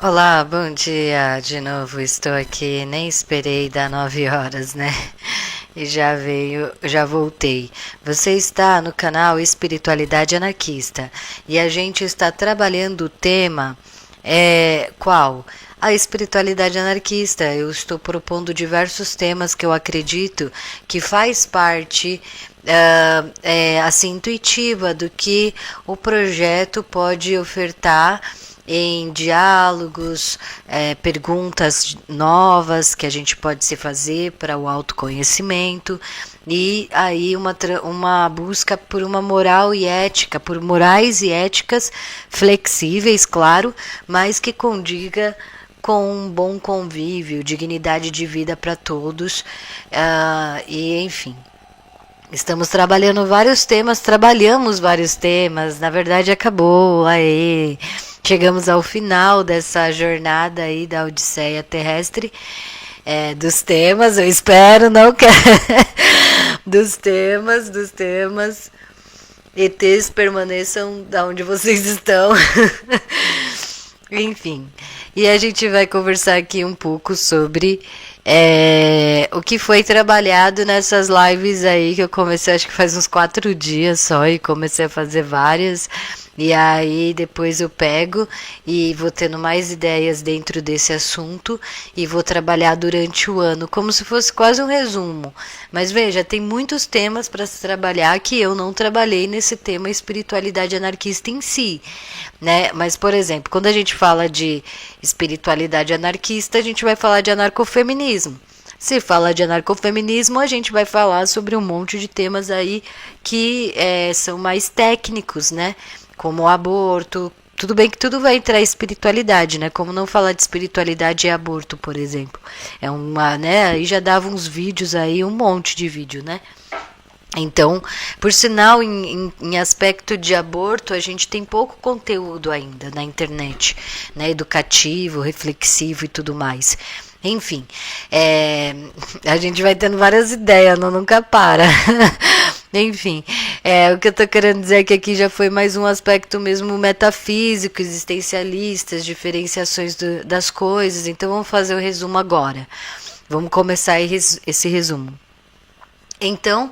Olá, bom dia de novo. Estou aqui, nem esperei dar 9 horas, né? E já voltei. Você está no canal Espiritualidade Anarquista e a gente está trabalhando o tema qual? A espiritualidade anarquista. Eu estou propondo diversos temas que eu acredito que faz parte assim intuitiva do que o projeto pode ofertar em diálogos, perguntas novas que a gente pode se fazer para o autoconhecimento e aí uma busca por uma moral e ética, por morais e éticas flexíveis, claro, mas que condiga com um bom convívio, dignidade de vida para todos, e enfim. Estamos trabalhamos vários temas, na verdade acabou, aí chegamos ao final dessa jornada aí da Odisseia terrestre, dos temas, eu espero, não quero, dos temas, ETs permaneçam da onde vocês estão, enfim, e a gente vai conversar aqui um pouco sobre o que foi trabalhado nessas lives aí que eu comecei, acho que faz uns 4 dias só, e comecei a fazer várias. E aí depois eu pego e vou tendo mais ideias dentro desse assunto e vou trabalhar durante o ano, como se fosse quase um resumo. Mas veja, tem muitos temas para se trabalhar que eu não trabalhei nesse tema espiritualidade anarquista em si, né? Mas, por exemplo, quando a gente fala de espiritualidade anarquista, a gente vai falar de anarcofeminismo. Se fala de anarcofeminismo, a gente vai falar sobre um monte de temas aí que são mais técnicos, né? Como o aborto. Tudo bem que tudo vai entrar em espiritualidade, né? Como não falar de espiritualidade e aborto, por exemplo. É uma, né? Aí já dava uns vídeos aí, um monte de vídeo, né? Então, por sinal, em aspecto de aborto, a gente tem pouco conteúdo ainda na internet, né? Educativo, reflexivo e tudo mais. Enfim, a gente vai tendo várias ideias, não nunca para. Enfim, o que eu tô querendo dizer é que aqui já foi mais um aspecto mesmo metafísico, existencialista, as diferenciações das coisas. Então vamos fazer o resumo agora. Vamos começar esse resumo. Então,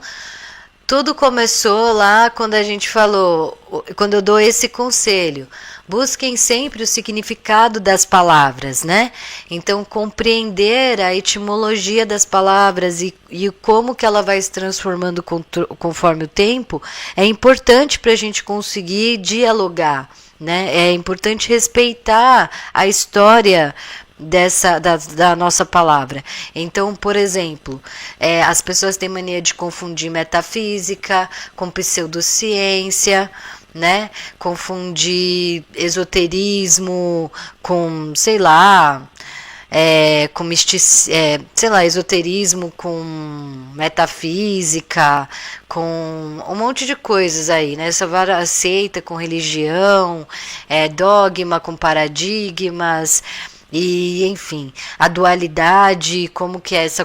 tudo começou lá quando a gente falou, quando eu dou esse conselho. Busquem sempre o significado das palavras, né? Então, compreender a etimologia das palavras e como que ela vai se transformando conforme o tempo é importante para a gente conseguir dialogar, né? É importante respeitar a história da nossa palavra. Então, por exemplo, as pessoas têm mania de confundir metafísica com pseudociência, né? Confundir esoterismo com, sei lá, sei lá, esoterismo com metafísica, com um monte de coisas aí, né? Essa seita com religião, dogma com paradigmas, e enfim, a dualidade, como que é essa.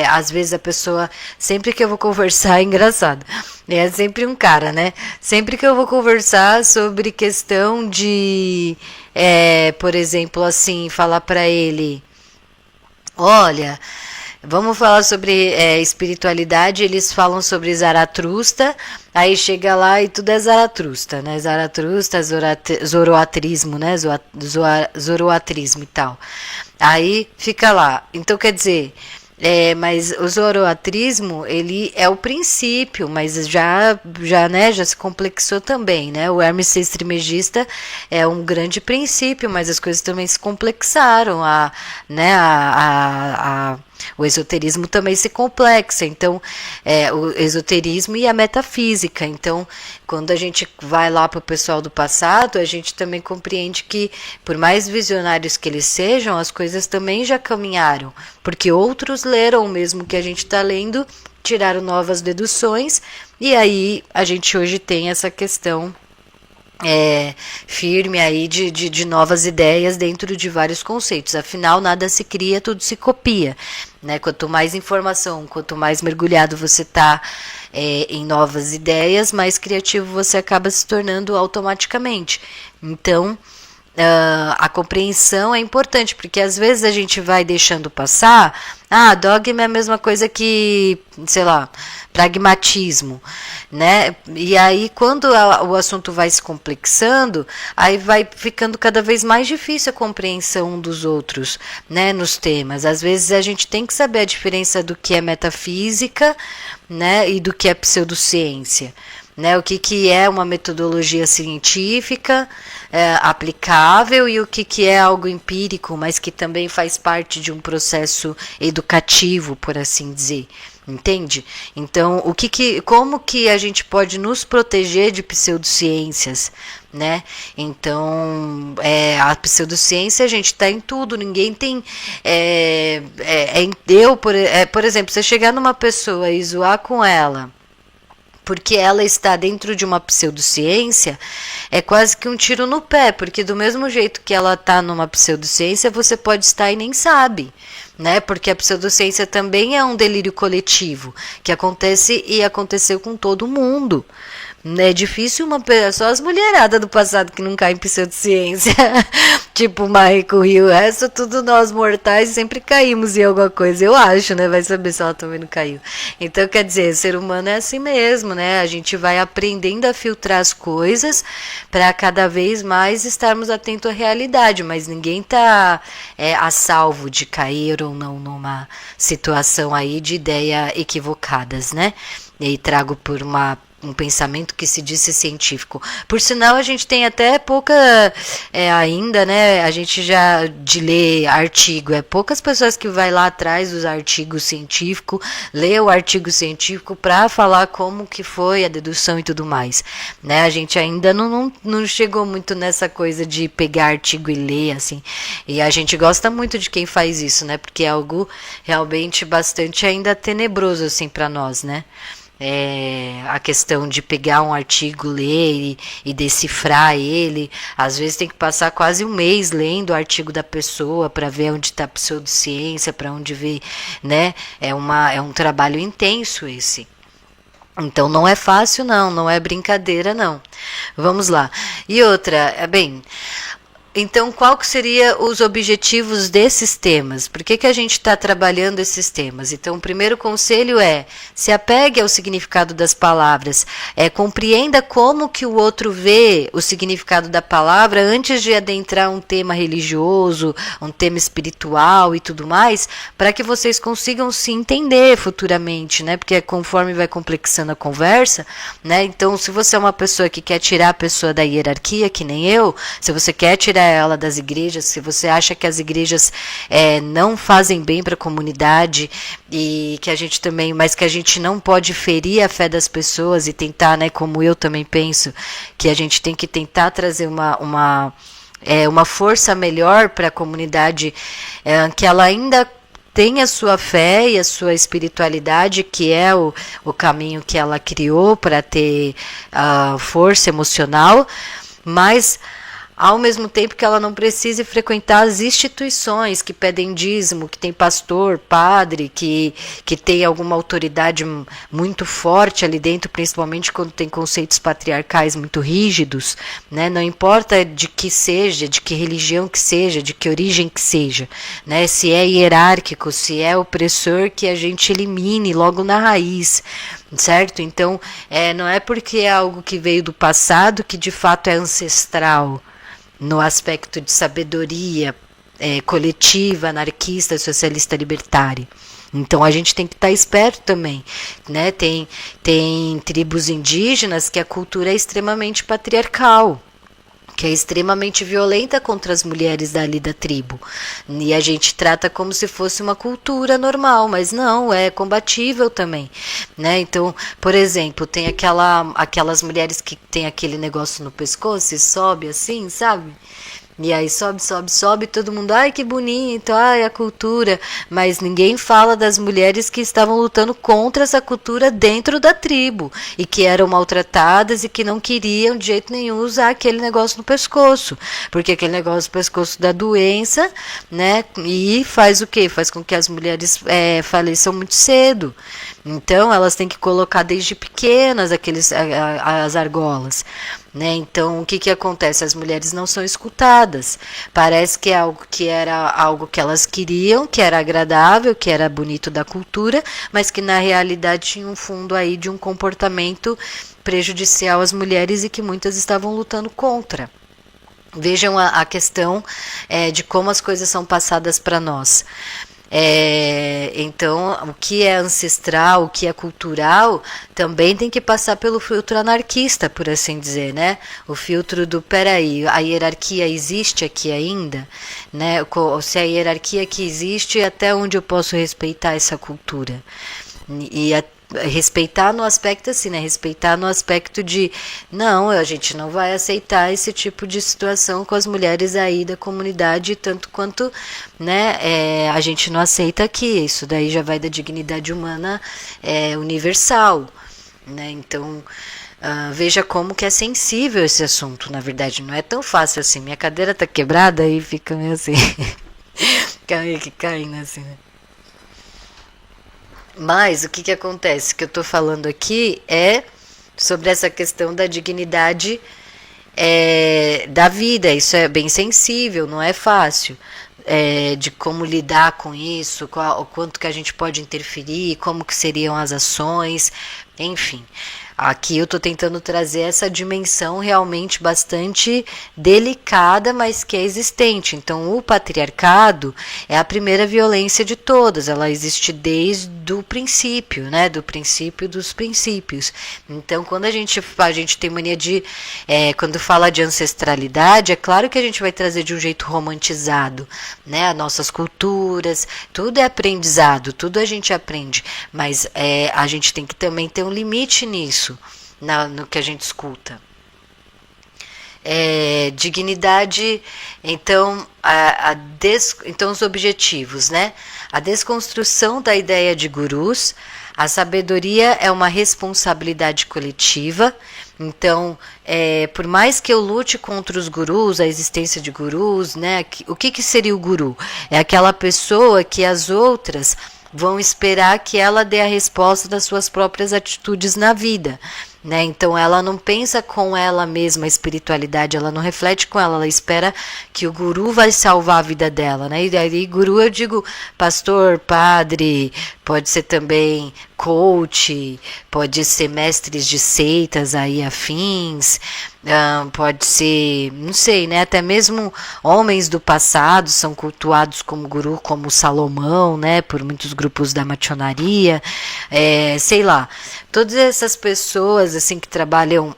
Às vezes a pessoa, sempre que eu vou conversar, é engraçado. É sempre um cara, né? Sempre que eu vou conversar sobre questão de, por exemplo, assim, falar pra ele: olha, vamos falar sobre espiritualidade, eles falam sobre Zaratustra, aí chega lá e tudo é Zaratustra, né? Zaratustra, zoroatrismo, né? Zoroatrismo e tal. Aí fica lá. Então, quer dizer, mas o zoroatrismo, ele é o princípio, mas né, já se complexou também, né? O Hermes Trismegisto é um grande princípio, mas as coisas também se complexaram, né, o esoterismo também se complexa, então, o esoterismo e a metafísica. Então, quando a gente vai lá para o pessoal do passado, a gente também compreende que, por mais visionários que eles sejam, as coisas também já caminharam, porque outros leram o mesmo que a gente está lendo, tiraram novas deduções, e aí a gente hoje tem essa questão firme aí de novas ideias dentro de vários conceitos. Afinal, nada se cria, tudo se copia, né? Quanto mais informação, quanto mais mergulhado você está em novas ideias, mais criativo você acaba se tornando automaticamente. Então, a compreensão é importante, porque às vezes a gente vai deixando passar. Dogma é a mesma coisa que, sei lá, pragmatismo, né? E aí, quando o assunto vai se complexando, aí vai ficando cada vez mais difícil a compreensão dos outros, né, nos temas. Às vezes a gente tem que saber a diferença do que é metafísica, né, e do que é pseudociência. Né, o que é uma metodologia científica aplicável e o que é algo empírico, mas que também faz parte de um processo educativo, por assim dizer. Entende? Então, como que a gente pode nos proteger de pseudociências, né? Então, a pseudociência, a gente está em tudo, ninguém tem... por exemplo, você chegar numa pessoa e zoar com ela, porque ela está dentro de uma pseudociência, é quase que um tiro no pé, porque do mesmo jeito que ela está numa pseudociência, você pode estar e nem sabe, né? Porque a pseudociência também é um delírio coletivo, que acontece e aconteceu com todo mundo. É difícil só as mulheradas do passado que não caem em pseudociência, tipo Michael e o resto, tudo nós mortais sempre caímos em alguma coisa, eu acho, né? Vai saber se ela também não caiu. Então, quer dizer, o ser humano é assim mesmo, né? A gente vai aprendendo a filtrar as coisas para cada vez mais estarmos atentos à realidade, mas ninguém tá a salvo de cair ou não numa situação aí de ideias equivocadas, né? E trago por um pensamento que se disse científico. Por sinal, a gente tem até pouca ainda, né? A gente já de ler artigo, poucas pessoas que vai lá atrás dos artigos científicos, lê o artigo científico para falar como que foi a dedução e tudo mais, né? A gente ainda não chegou muito nessa coisa de pegar artigo e ler, assim, e a gente gosta muito de quem faz isso, né? Porque é algo realmente bastante ainda tenebroso, assim, para nós, né? A questão de pegar um artigo, ler e decifrar ele, às vezes tem que passar quase um mês lendo o artigo da pessoa para ver onde está a pseudociência, para onde ver, né? É um trabalho intenso esse. Então não é fácil não é brincadeira não. Vamos lá. E outra, então, qual que seria os objetivos desses temas? Por que a gente está trabalhando esses temas? Então, o primeiro conselho se apegue ao significado das palavras, compreenda como que o outro vê o significado da palavra antes de adentrar um tema religioso, um tema espiritual e tudo mais, para que vocês consigam se entender futuramente, né? Porque conforme vai complexando a conversa, né? Então, se você é uma pessoa que quer tirar a pessoa da hierarquia, que nem eu, se você quer tirar ela das igrejas, se você acha que as igrejas não fazem bem para a comunidade e que a gente também, mas que a gente não pode ferir a fé das pessoas e tentar, né, como eu também penso, que a gente tem que tentar trazer uma força melhor para a comunidade, que ela ainda tem a sua fé e a sua espiritualidade, que é o caminho que ela criou para ter força emocional, mas ao mesmo tempo que ela não precise frequentar as instituições que pedem dízimo, que tem pastor, padre, que tem alguma autoridade muito forte ali dentro, principalmente quando tem conceitos patriarcais muito rígidos, né? Não importa de que seja, de que religião que seja, de que origem que seja, né? Se é hierárquico, se é opressor, que a gente elimine logo na raiz, certo? Então, não é porque é algo que veio do passado que de fato é ancestral, no aspecto de sabedoria coletiva, anarquista, socialista, libertária. Então a gente tem que estar esperto também, né? Tem tribos indígenas que a cultura é extremamente patriarcal, que é extremamente violenta contra as mulheres dali da tribo. E a gente trata como se fosse uma cultura normal, mas não, é combatível também, né? Então, por exemplo, tem aquelas mulheres que tem aquele negócio no pescoço e sobe assim, sabe? E aí sobe, todo mundo, ai que bonito, ai a cultura, mas ninguém fala das mulheres que estavam lutando contra essa cultura dentro da tribo, e que eram maltratadas e que não queriam de jeito nenhum usar aquele negócio no pescoço, porque aquele negócio no pescoço dá doença, né, e faz o quê? Faz com que as mulheres faleçam muito cedo. Então elas têm que colocar desde pequenas as argolas, né? Então, o que acontece? As mulheres não são escutadas. Parece que é algo que era algo que elas queriam, que era agradável, que era bonito da cultura, mas que na realidade tinha um fundo aí de um comportamento prejudicial às mulheres e que muitas estavam lutando contra. Vejam a questão de como as coisas são passadas para nós. Então, o que é ancestral, o que é cultural, também tem que passar pelo filtro anarquista, por assim dizer, né? O filtro do, peraí, a hierarquia existe aqui ainda? Né? Se a hierarquia aqui existe, até onde eu posso respeitar essa cultura? E respeitar no aspecto assim, né? Respeitar no aspecto de não, a gente não vai aceitar esse tipo de situação com as mulheres aí da comunidade, tanto quanto, né, a gente não aceita aqui. Isso daí já vai da dignidade humana universal, né? Então, veja como que é sensível esse assunto, na verdade, não é tão fácil assim. Minha cadeira tá quebrada e fica meio assim, fica meio que caindo assim, né? Mas o que acontece? O que eu estou falando aqui é sobre essa questão da dignidade da vida. Isso é bem sensível, não é fácil. De como lidar com isso, o quanto que a gente pode interferir, como que seriam as ações, enfim. Aqui eu estou tentando trazer essa dimensão realmente bastante delicada, mas que é existente. Então, o patriarcado é a primeira violência de todas. Ela existe desde o princípio, né? Do princípio dos princípios. Então, quando a gente tem mania de... quando fala de ancestralidade, é claro que a gente vai trazer de um jeito romantizado, né? As nossas culturas, tudo é aprendizado, tudo a gente aprende. Mas a gente tem que também ter um limite nisso. No que a gente escuta. Dignidade, então, então os objetivos, né? A desconstrução da ideia de gurus, a sabedoria é uma responsabilidade coletiva. Então, por mais que eu lute contra os gurus, a existência de gurus, né? O que seria o guru? É aquela pessoa que as outras vão esperar que ela dê a resposta das suas próprias atitudes na vida, né? Então ela não pensa com ela mesma a espiritualidade, ela não reflete com ela espera que o guru vai salvar a vida dela, né? E aí guru eu digo pastor, padre, pode ser também coach, pode ser mestres de seitas aí afins, pode ser, não sei, né? Até mesmo homens do passado são cultuados como guru, como Salomão, né? Por muitos grupos da maçonaria, sei lá. Todas essas pessoas assim que trabalham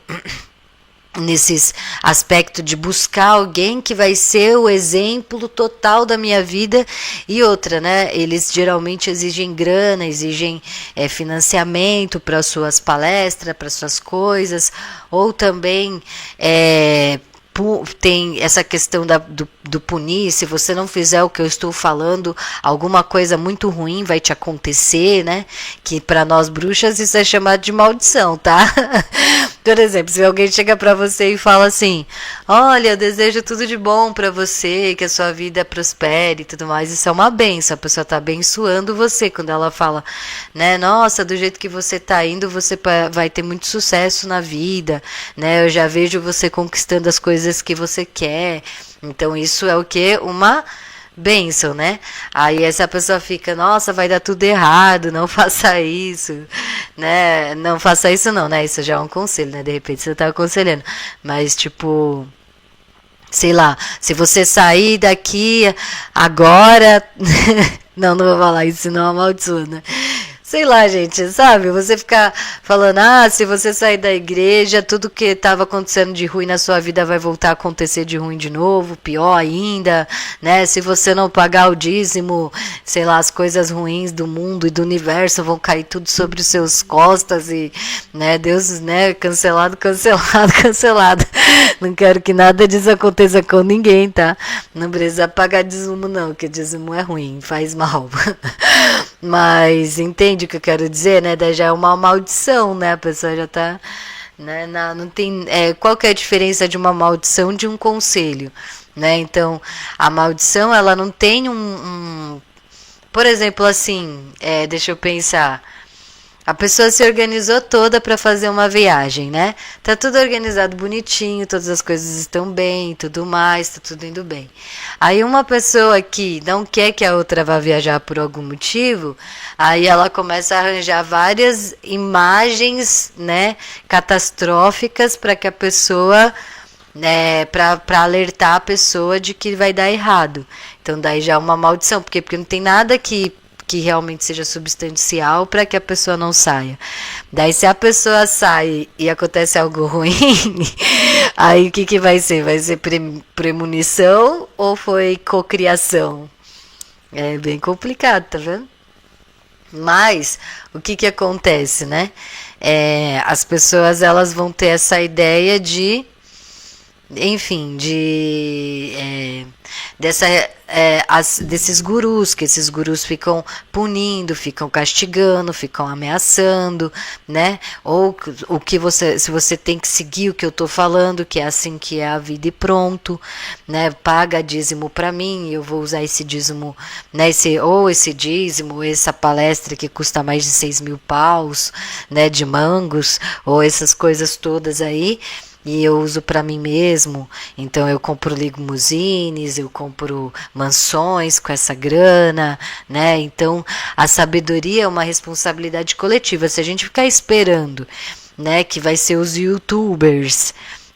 nesses aspectos de buscar alguém que vai ser o exemplo total da minha vida. E outra, né? Eles geralmente exigem grana, exigem financiamento para suas palestras, para suas coisas, ou também tem essa questão do punir. Se você não fizer o que eu estou falando, alguma coisa muito ruim vai te acontecer, né? Que para nós bruxas isso é chamado de maldição, tá? Por exemplo, se alguém chega para você e fala assim: olha, eu desejo tudo de bom para você, que a sua vida prospere e tudo mais, isso é uma benção. A pessoa está abençoando você quando ela fala, né? Nossa, do jeito que você está indo, você vai ter muito sucesso na vida, né? Eu já vejo você conquistando as coisas que você quer. Então isso é o que? Uma bênção, né? Aí essa pessoa fica, nossa, vai dar tudo errado, não faça isso, né? Não faça isso não, né? Isso já é um conselho, né? De repente você tá aconselhando. Mas tipo, sei lá, se você sair daqui agora, não vou falar isso, senão amaldiçoa, né? Sei lá, gente, sabe? Você ficar falando, se você sair da igreja, tudo que estava acontecendo de ruim na sua vida vai voltar a acontecer de ruim de novo, pior ainda, né? Se você não pagar o dízimo, sei lá, as coisas ruins do mundo e do universo vão cair tudo sobre os seus costas e, né, Deus, né, cancelado, cancelado, cancelado. Não quero que nada disso aconteça com ninguém, tá? Não precisa pagar dízimo não, porque dízimo é ruim, faz mal. Mas entende o que eu quero dizer, né? Daí já é uma maldição, né? A pessoa já tá, né? Não tem, qual que é a diferença de uma maldição de um conselho, né? Então, a maldição, ela não tem por exemplo, assim, deixa eu pensar. A pessoa se organizou toda para fazer uma viagem, né? Tá tudo organizado bonitinho, todas as coisas estão bem, tudo mais, tá tudo indo bem. Aí uma pessoa que não quer que a outra vá viajar por algum motivo, aí ela começa a arranjar várias imagens, né, catastróficas para que a pessoa, né, para alertar a pessoa de que vai dar errado. Então daí já é uma maldição, porque não tem nada que realmente seja substancial para que a pessoa não saia. Daí se a pessoa sai e acontece algo ruim, aí o que vai ser? Vai ser premonição ou foi cocriação? É bem complicado, tá vendo? Mas o que acontece, né? As pessoas elas vão ter essa ideia de, enfim, desses gurus, que esses gurus ficam punindo, ficam castigando, ficam ameaçando, né? Ou o que se você tem que seguir o que eu tô falando, que é assim que é a vida e pronto, né? Paga dízimo para mim, eu vou usar esse dízimo, né? Esse dízimo, essa palestra que custa mais de 6.000 paus, né? De mangos, ou essas coisas todas aí. E eu uso para mim mesmo, então eu compro limousines, eu compro mansões com essa grana, né? Então a sabedoria é uma responsabilidade coletiva. Se a gente ficar esperando, né, que vai ser os YouTubers,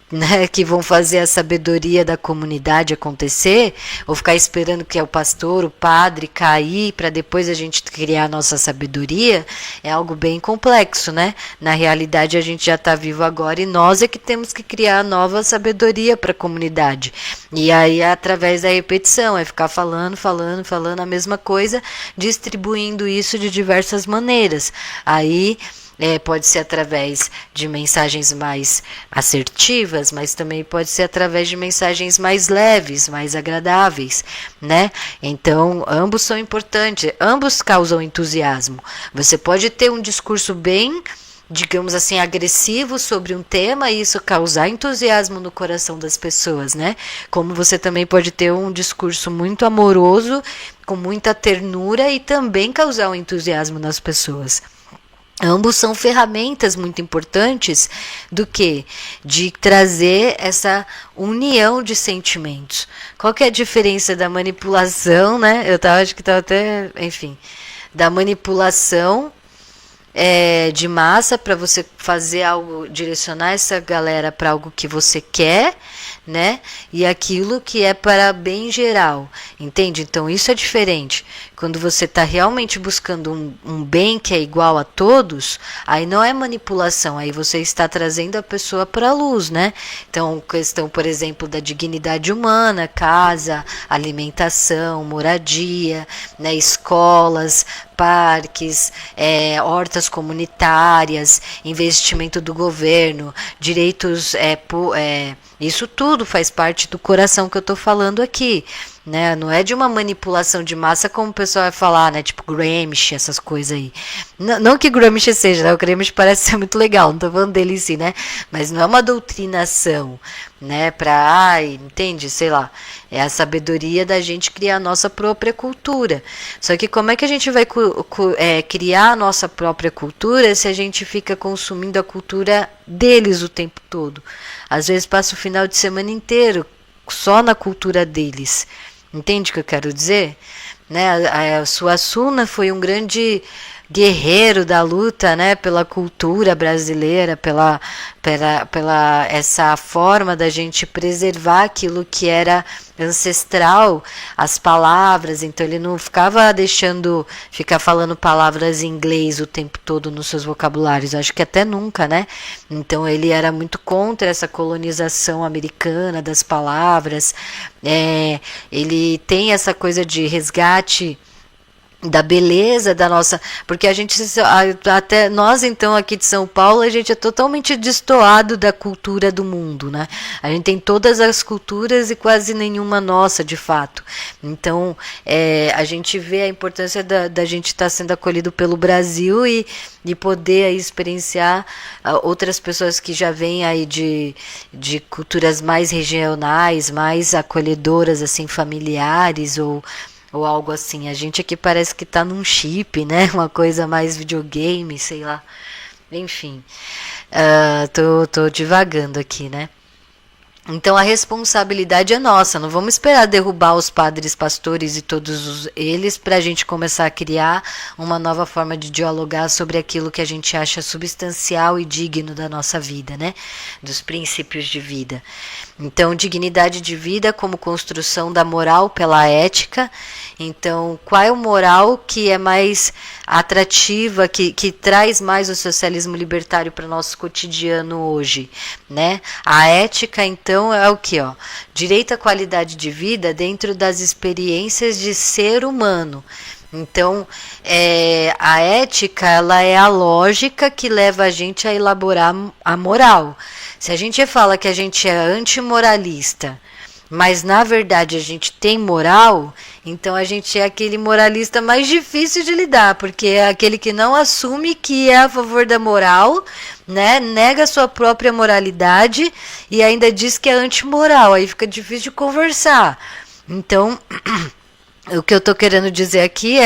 né, que vão fazer a sabedoria da comunidade acontecer, ou ficar esperando que é o pastor, o padre cair para depois a gente criar a nossa sabedoria, é algo bem complexo, né? Na realidade a gente já está vivo agora e nós é que temos que criar a nova sabedoria para a comunidade. E aí através da repetição, é ficar falando a mesma coisa, distribuindo isso de diversas maneiras. Aí pode ser através de mensagens mais assertivas, mas também pode ser através de mensagens mais leves, mais agradáveis, né? Então, ambos são importantes, ambos causam entusiasmo. Você pode ter um discurso bem, digamos assim, agressivo sobre um tema e isso causar entusiasmo no coração das pessoas, né? Como você também pode ter um discurso muito amoroso, com muita ternura e também causar um entusiasmo nas pessoas. Ambos são ferramentas muito importantes do que? De trazer essa união de sentimentos. Qual que é a diferença da manipulação, né? Acho que estava até, enfim, da manipulação de massa para você fazer algo, direcionar essa galera para algo que você quer, né? E aquilo que é para bem geral, entende? Então isso é diferente. Quando você está realmente buscando um bem que é igual a todos, aí não é manipulação, aí você está trazendo a pessoa para a luz, né? Então, questão, por exemplo, da dignidade humana, casa, alimentação, moradia, né? Escolas, parques, hortas comunitárias, investimento do governo, direitos, isso tudo faz parte do coração que eu estou falando aqui, né? Não é de uma manipulação de massa como o pessoal vai falar, né? Tipo Gramsci, essas coisas aí. Não que Gramsci seja, né? O Gramsci parece ser muito legal, não tô falando dele em si, né? Mas não é uma doutrinação, né? Entende? Sei lá. É a sabedoria da gente criar a nossa própria cultura. Só que como é que a gente vai criar a nossa própria cultura se a gente fica consumindo a cultura deles o tempo todo? Às vezes passa o final de semana inteiro só na cultura deles. Entende o que eu quero dizer? Né? A Suassuna foi um grande guerreiro da luta, né, pela cultura brasileira, pela essa forma da gente preservar aquilo que era ancestral, as palavras. Então ele não ficava ficar falando palavras em inglês o tempo todo nos seus vocabulários, acho que até nunca, né? Então ele era muito contra essa colonização americana das palavras. Ele tem essa coisa de resgate da beleza da nossa, porque a gente, até nós então aqui de São Paulo, a gente é totalmente destoado da cultura do mundo, né? A gente tem todas as culturas e quase nenhuma nossa, de fato. Então a gente vê a importância da gente estar sendo acolhido pelo Brasil e poder aí experienciar outras pessoas que já vêm aí de culturas mais regionais, mais acolhedoras, assim, familiares ou ou algo assim. A gente aqui parece que tá num chip, né? Uma coisa mais videogame, sei lá. Enfim, tô divagando aqui, né? Então a responsabilidade é nossa, não vamos esperar derrubar os padres, pastores e todos eles para a gente começar a criar uma nova forma de dialogar sobre aquilo que a gente acha substancial e digno da nossa vida, né? Dos princípios de vida. Então, dignidade de vida como construção da moral pela ética. Então, qual é o moral que é mais atrativa, que traz mais o socialismo libertário para o nosso cotidiano hoje, né? A ética, então, é o que, ó? Direito à qualidade de vida dentro das experiências de ser humano. Então, a ética, ela é a lógica que leva a gente a elaborar a moral. Se a gente fala que a gente é antimoralista, mas na verdade a gente tem moral, então a gente é aquele moralista mais difícil de lidar, porque é aquele que não assume que é a favor da moral, né? Nega a sua própria moralidade e ainda diz que é antimoral, aí fica difícil de conversar. Então, o que eu estou querendo dizer aqui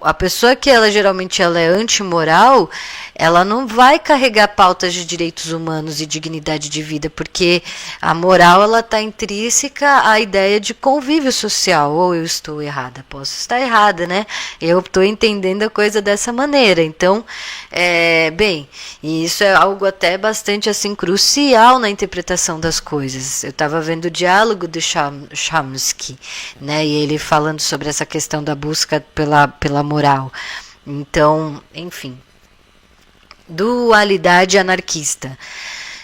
a pessoa que geralmente ela é antimoral, ela não vai carregar pautas de direitos humanos e dignidade de vida, porque a moral ela está intrínseca à ideia de convívio social. Ou eu estou errada? Posso estar errada, né? Eu estou entendendo a coisa dessa maneira. Então, bem, e isso é algo até bastante assim crucial na interpretação das coisas. Eu estava vendo o diálogo do Chomsky, né? E ele falando sobre essa questão da busca pela moral. Então, enfim, dualidade anarquista.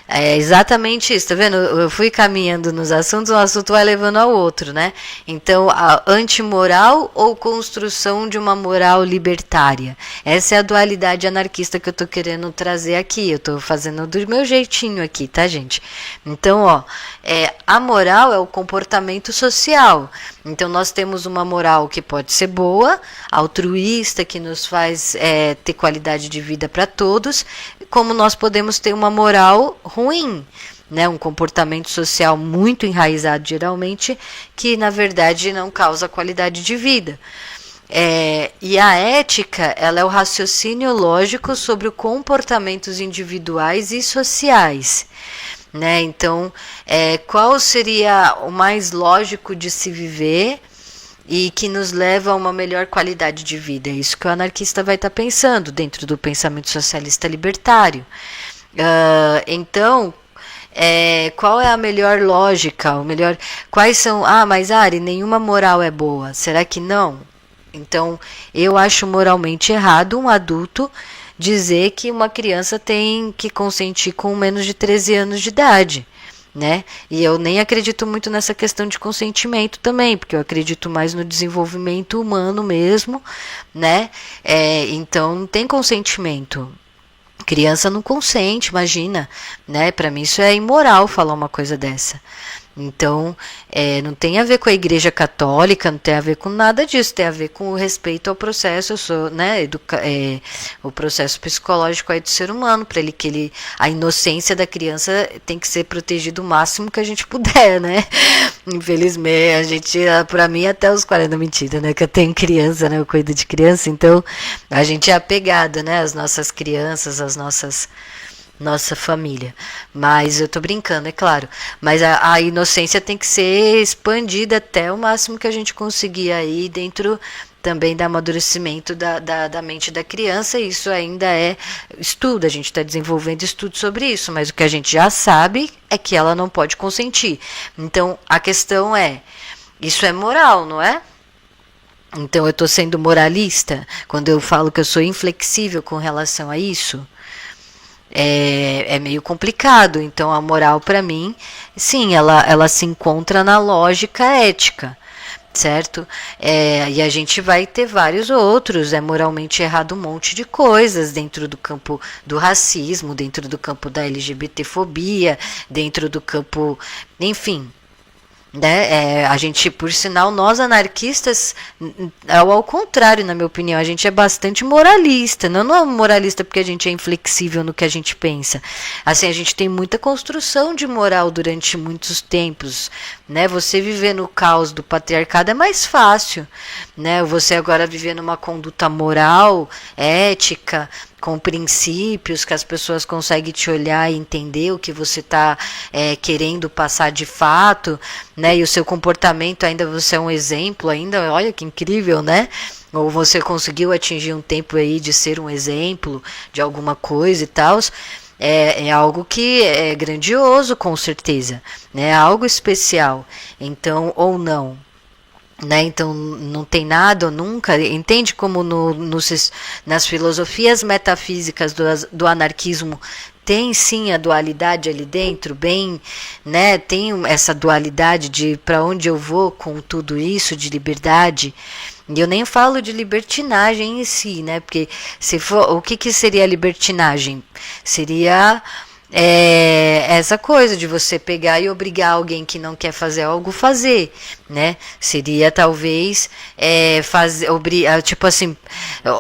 É exatamente isso, tá vendo? Eu fui caminhando nos assuntos, um assunto vai levando ao outro, né? Então, a antimoral ou construção de uma moral libertária? Essa é a dualidade anarquista que eu tô querendo trazer aqui. Eu tô fazendo do meu jeitinho aqui, tá, gente? Então, ó, a moral é o comportamento social. Então, nós temos uma moral que pode ser boa, altruísta, que nos faz ter qualidade de vida para todos, como nós podemos ter uma moral ruim, né? Um comportamento social muito enraizado, geralmente, que na verdade não causa qualidade de vida. E a ética, ela é o raciocínio lógico sobre os comportamentos individuais e sociais, né? Então, qual seria o mais lógico de se viver e que nos leva a uma melhor qualidade de vida? É isso que o anarquista vai estar pensando dentro do pensamento socialista libertário. Então, qual é a melhor lógica? Quais são? Mas Ari, nenhuma moral é boa. Será que não? Então, eu acho moralmente errado um adulto dizer que uma criança tem que consentir com menos de 13 anos de idade, né? E eu nem acredito muito nessa questão de consentimento também, porque eu acredito mais no desenvolvimento humano mesmo, né? Então, não tem consentimento. Criança não consente, imagina, né? Para mim isso é imoral falar uma coisa dessa. Então, não tem a ver com a Igreja Católica, não tem a ver com nada disso, tem a ver com o respeito ao processo, né, o processo psicológico aí do ser humano, para a inocência da criança tem que ser protegida o máximo que a gente puder, né? Infelizmente, para mim até os 40, mentira, né, que eu tenho criança, né, eu cuido de criança, então a gente é apegado, né, às nossas crianças, nossa família. Mas eu tô brincando, é claro. Mas a inocência tem que ser expandida até o máximo que a gente conseguir aí dentro também do amadurecimento da mente da criança. Isso ainda é estudo, a gente está desenvolvendo estudo sobre isso, mas o que a gente já sabe é que ela não pode consentir. Então, a questão isso é moral, não é? Então, eu estou sendo moralista quando eu falo que eu sou inflexível com relação a isso? É meio complicado. Então a moral para mim, sim, ela se encontra na lógica ética, certo? E a gente vai ter vários outros. É moralmente errado um monte de coisas dentro do campo do racismo, dentro do campo da LGBTfobia, dentro do campo, enfim, né? A gente, por sinal, nós anarquistas, ao contrário, na minha opinião, a gente é bastante moralista. Não é moralista porque a gente é inflexível no que a gente pensa. Assim, a gente tem muita construção de moral durante muitos tempos, né? Você viver no caos do patriarcado é mais fácil, né? Você agora viver numa conduta moral, ética, com princípios que as pessoas conseguem te olhar e entender o que você está querendo passar de fato, né? E o seu comportamento ainda, você é um exemplo ainda, olha que incrível, né? Ou você conseguiu atingir um tempo aí de ser um exemplo de alguma coisa e tal. É algo que é grandioso, com certeza, né? Algo especial. Então, ou não, né? Então não tem nada ou nunca, entende como nas filosofias metafísicas do anarquismo tem sim a dualidade ali dentro, bem, né? Tem essa dualidade de para onde eu vou com tudo isso de liberdade. E eu nem falo de libertinagem em si, né? Porque se for, o que seria a libertinagem? Seria essa coisa de você pegar e obrigar alguém que não quer fazer algo fazer, né? Seria talvez fazer, tipo assim,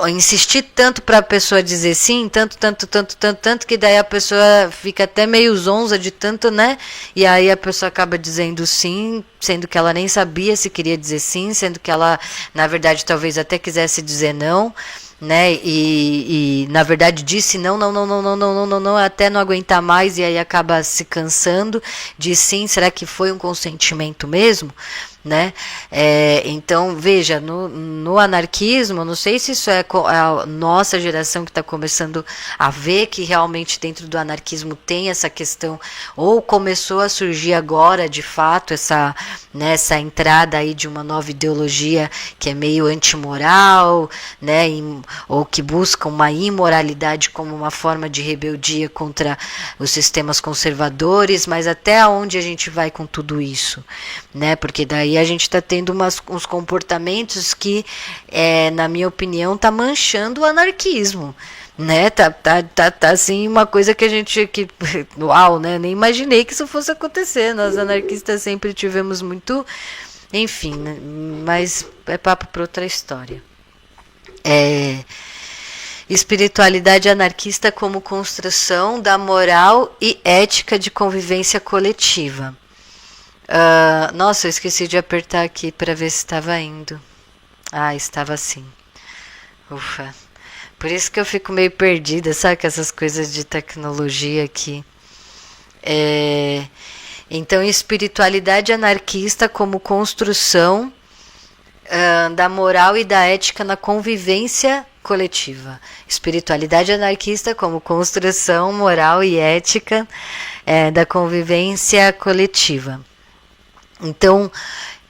insistir tanto para a pessoa dizer sim, tanto que daí a pessoa fica até meio zonza de tanto, né? E aí a pessoa acaba dizendo sim, sendo que ela nem sabia se queria dizer sim, sendo que ela, na verdade, talvez até quisesse dizer não, né? E na verdade disse não, até não aguentar mais, e aí acaba se cansando de sim, será que foi um consentimento mesmo, né? Então veja, no anarquismo, não sei se isso é a nossa geração que está começando a ver que realmente dentro do anarquismo tem essa questão, ou começou a surgir agora de fato essa entrada aí de uma nova ideologia que é meio antimoral, né? Ou que busca uma imoralidade como uma forma de rebeldia contra os sistemas conservadores, mas até onde a gente vai com tudo isso, né? Porque daí a gente está tendo uns comportamentos que, na minha opinião, tá manchando o anarquismo, né? Tá assim, uma coisa que a gente, uau, né? Nem imaginei que isso fosse acontecer. Nós anarquistas sempre tivemos muito, enfim, né? Mas é papo para outra história. Espiritualidade anarquista como construção da moral e ética de convivência coletiva. Nossa, eu esqueci de apertar aqui para ver se estava indo. Estava sim. Ufa. Por isso que eu fico meio perdida, sabe? Com essas coisas de tecnologia aqui. Então, espiritualidade anarquista como construção da moral e da ética na convivência coletiva. Espiritualidade anarquista como construção moral e ética da convivência coletiva. Então,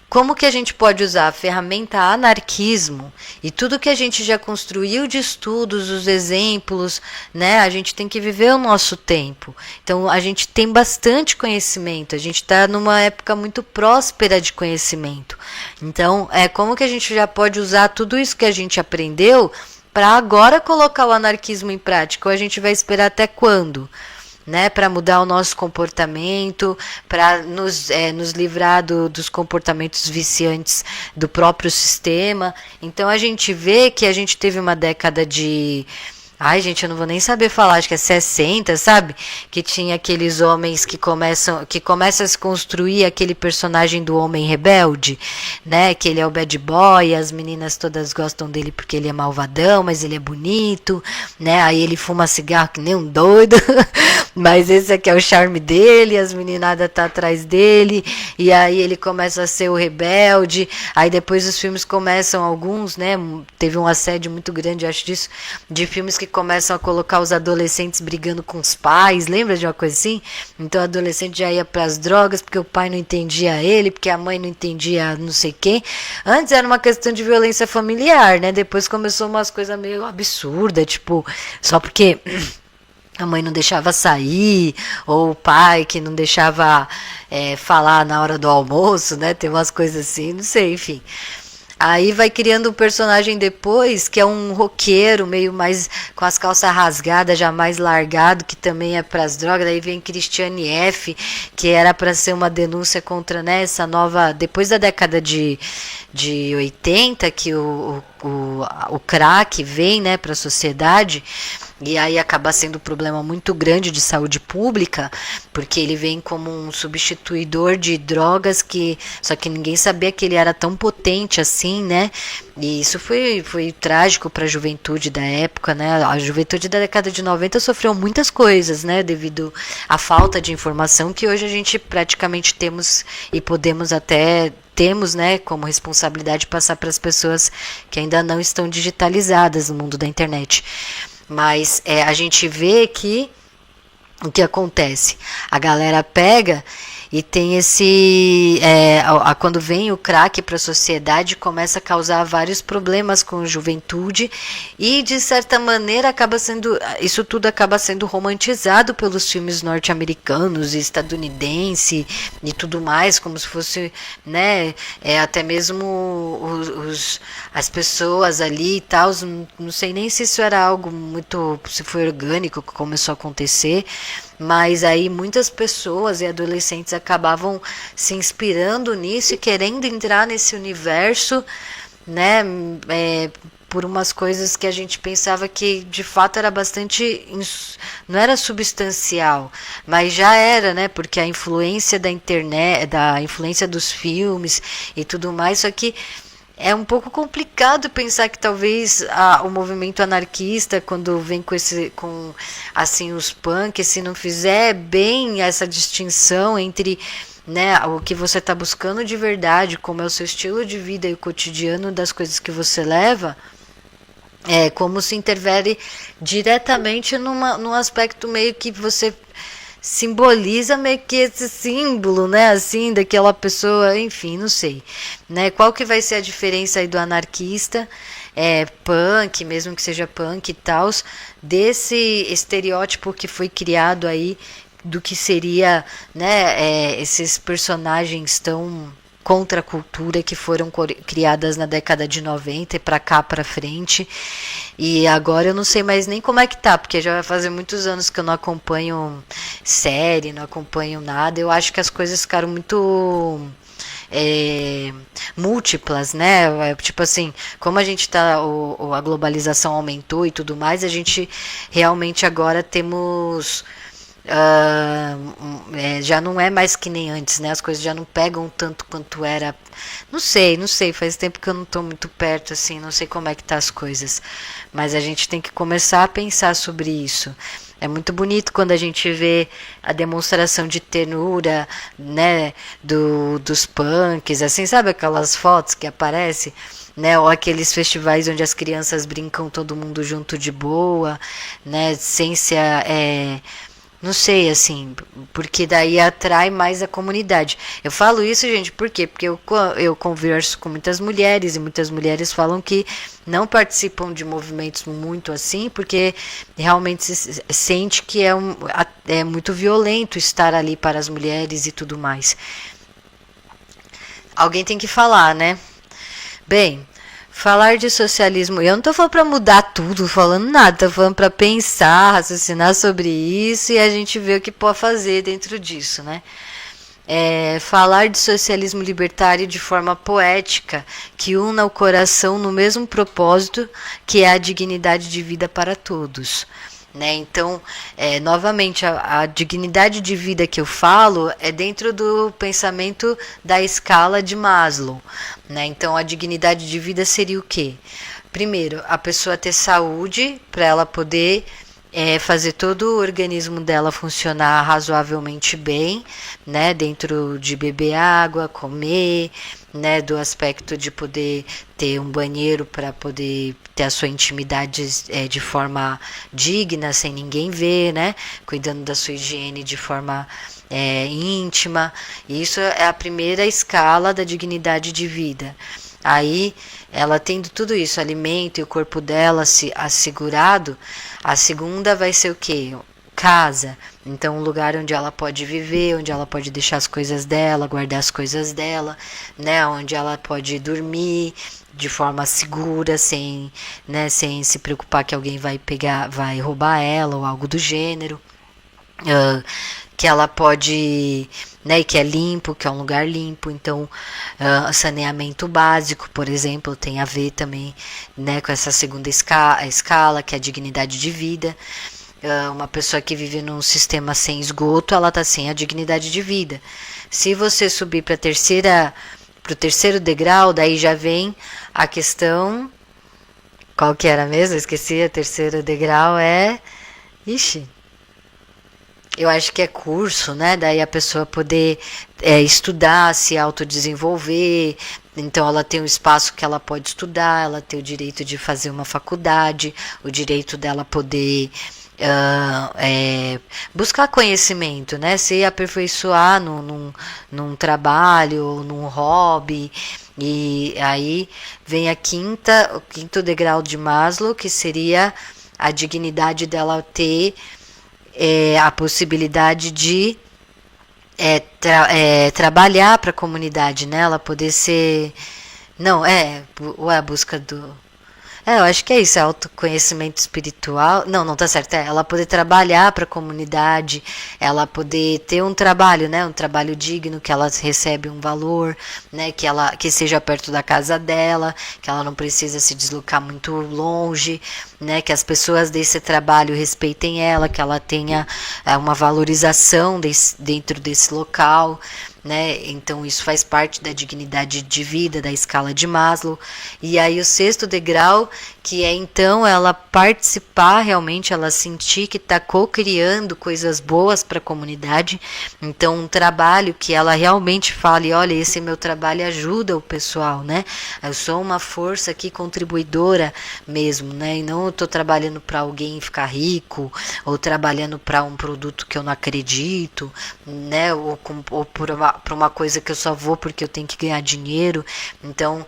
como que a gente pode usar a ferramenta anarquismo e tudo que a gente já construiu de estudos, os exemplos, né? A gente tem que viver o nosso tempo. Então, a gente tem bastante conhecimento, a gente está numa época muito próspera de conhecimento. Então, como que a gente já pode usar tudo isso que a gente aprendeu para agora colocar o anarquismo em prática? Ou a gente vai esperar até quando? Né, para mudar o nosso comportamento, para nos livrar dos comportamentos viciantes do próprio sistema. Então a gente vê que a gente teve uma década de... Ai, gente, eu não vou nem saber falar, acho que é 60, sabe? Que tinha aqueles homens que começam a se construir aquele personagem do homem rebelde, né? Que ele é o bad boy, as meninas todas gostam dele porque ele é malvadão, mas ele é bonito, né? Aí ele fuma cigarro que nem um doido, mas esse aqui é o charme dele, as meninadas tá atrás dele, e aí ele começa a ser o rebelde, aí depois os filmes começam, alguns, né? Teve um assédio muito grande, acho disso, de filmes que começam a colocar os adolescentes brigando com os pais, lembra de uma coisa assim? Então o adolescente já ia para as drogas porque o pai não entendia ele, porque a mãe não entendia não sei quem. Antes era uma questão de violência familiar, né? Depois começou umas coisas meio absurdas, tipo, só porque a mãe não deixava sair, ou o pai que não deixava falar na hora do almoço, né? Tem umas coisas assim, não sei, enfim. Aí vai criando um personagem depois que é um roqueiro, meio mais com as calças rasgadas, já mais largado, que também é pras drogas. Daí vem Christiane F., que era para ser uma denúncia contra, né, essa nova. Depois da década de 80, que o crack vem, né, para a sociedade. E aí acaba sendo um problema muito grande de saúde pública, porque ele vem como um substituidor de drogas que só que ninguém sabia que ele era tão potente assim, né? E isso foi trágico para a juventude da época, né? A juventude da década de 90 sofreu muitas coisas, né, devido à falta de informação que hoje a gente praticamente temos e podemos até temos, né, como responsabilidade passar para as pessoas que ainda não estão digitalizadas no mundo da internet. Mas a gente vê que o que acontece? A galera pega e tem esse. Quando vem o crack para a sociedade, começa a causar vários problemas com a juventude e, de certa maneira, isso tudo acaba sendo romantizado pelos filmes norte-americanos e estadunidenses e tudo mais, como se fosse, né, até mesmo as pessoas ali e tal. Não sei nem se isso era algo muito. Se foi orgânico que começou a acontecer. Mas aí muitas pessoas e adolescentes acabavam se inspirando nisso e querendo entrar nesse universo, né? Por umas coisas que a gente pensava que de fato era bastante. Não era substancial, mas já era, né? Porque a influência da internet, da influência dos filmes e tudo mais, só que. É um pouco complicado pensar que talvez o movimento anarquista, quando vem com assim os punks, se não fizer bem essa distinção entre, né, o que você está buscando de verdade, como é o seu estilo de vida e o cotidiano das coisas que você leva, como se interfere diretamente num aspecto meio que você simboliza meio que esse símbolo, né, assim, daquela pessoa, enfim, não sei, né, qual que vai ser a diferença aí do anarquista, punk, mesmo que seja punk e tal, desse estereótipo que foi criado aí, do que seria, né, esses personagens tão contra a cultura que foram criadas na década de 90 e para cá para frente. E agora eu não sei mais nem como é que tá, porque já vai fazer muitos anos que eu não acompanho série, não acompanho nada. Eu acho que as coisas ficaram muito múltiplas, né? Tipo assim, como a gente tá, a globalização aumentou e tudo mais, a gente realmente agora temos já não é mais que nem antes, né? As coisas já não pegam tanto quanto era. Não sei, faz tempo que eu não estou muito perto, assim, não sei como é que tá as coisas. Mas a gente tem que começar a pensar sobre isso. É muito bonito quando a gente vê a demonstração de ternura, né, dos punks, assim, sabe aquelas fotos que aparecem? Né, ou aqueles festivais onde as crianças brincam todo mundo junto de boa, né, sem ser não sei, assim, porque daí atrai mais a comunidade. Eu falo isso, gente, por quê? Porque eu converso com muitas mulheres e muitas mulheres falam que não participam de movimentos muito assim, porque realmente se sente que é muito violento estar ali para as mulheres e tudo mais. Alguém tem que falar, né? Bem, falar de socialismo, eu não tô falando para mudar tudo, falando nada, tô falando para pensar, raciocinar sobre isso e a gente ver o que pode fazer dentro disso, né? Falar de socialismo libertário de forma poética, que una o coração no mesmo propósito, que é a dignidade de vida para todos. Né? Então, novamente, a dignidade de vida que eu falo é dentro do pensamento da escala de Maslow. Né? Então, a dignidade de vida seria o quê? Primeiro, a pessoa ter saúde para ela poder fazer todo o organismo dela funcionar razoavelmente bem, né? Dentro de beber água, comer, né? Do aspecto de poder ter um banheiro para poder ter a sua intimidade de forma digna, sem ninguém ver, né? Cuidando da sua higiene de forma íntima. E isso é a primeira escala da dignidade de vida. Aí, ela tendo tudo isso, alimento e o corpo dela assegurado, a segunda vai ser o quê? Casa. Então, um lugar onde ela pode viver, onde ela pode deixar as coisas dela, guardar as coisas dela, né? Onde ela pode dormir, de forma segura, sem, né, sem se preocupar que alguém vai pegar, vai roubar ela ou algo do gênero. Que ela pode, né, que é limpo, que é um lugar limpo, então saneamento básico, por exemplo, tem a ver também, né, com essa segunda escala, que é a dignidade de vida. Uma pessoa que vive num sistema sem esgoto, ela está sem a dignidade de vida. Se você subir para o terceiro degrau, daí já vem a questão, qual que era mesmo? Eu esqueci, o terceiro degrau é, ixi, eu acho que é curso, né? Daí a pessoa poder estudar, se autodesenvolver. Então ela tem um espaço que ela pode estudar, ela tem o direito de fazer uma faculdade, o direito dela poder buscar conhecimento, né? Se aperfeiçoar num trabalho, num hobby. E aí vem o quinto degrau de Maslow, que seria a dignidade dela ter a possibilidade de trabalhar para a comunidade, né? Ela poder ser... Não, ou é a busca do... eu acho que é isso, é autoconhecimento espiritual. Não, não tá certo. Ela poder trabalhar para a comunidade, ela poder ter um trabalho, né? Um trabalho digno, que ela recebe um valor, né? Que seja perto da casa dela, que ela não precisa se deslocar muito longe, né? Que as pessoas desse trabalho respeitem ela, que ela tenha uma valorização dentro desse local. Né? Então isso faz parte da dignidade de vida, da escala de Maslow. E aí o sexto degrau, que é então ela participar realmente, ela sentir que está co-criando coisas boas para a comunidade. Então um trabalho que ela realmente fale, olha, esse meu trabalho ajuda o pessoal, né? Eu sou uma força aqui contribuidora mesmo, né? E não eu estou trabalhando para alguém ficar rico, ou trabalhando para um produto que eu não acredito, né? Ou para uma coisa que eu só vou porque eu tenho que ganhar dinheiro. Então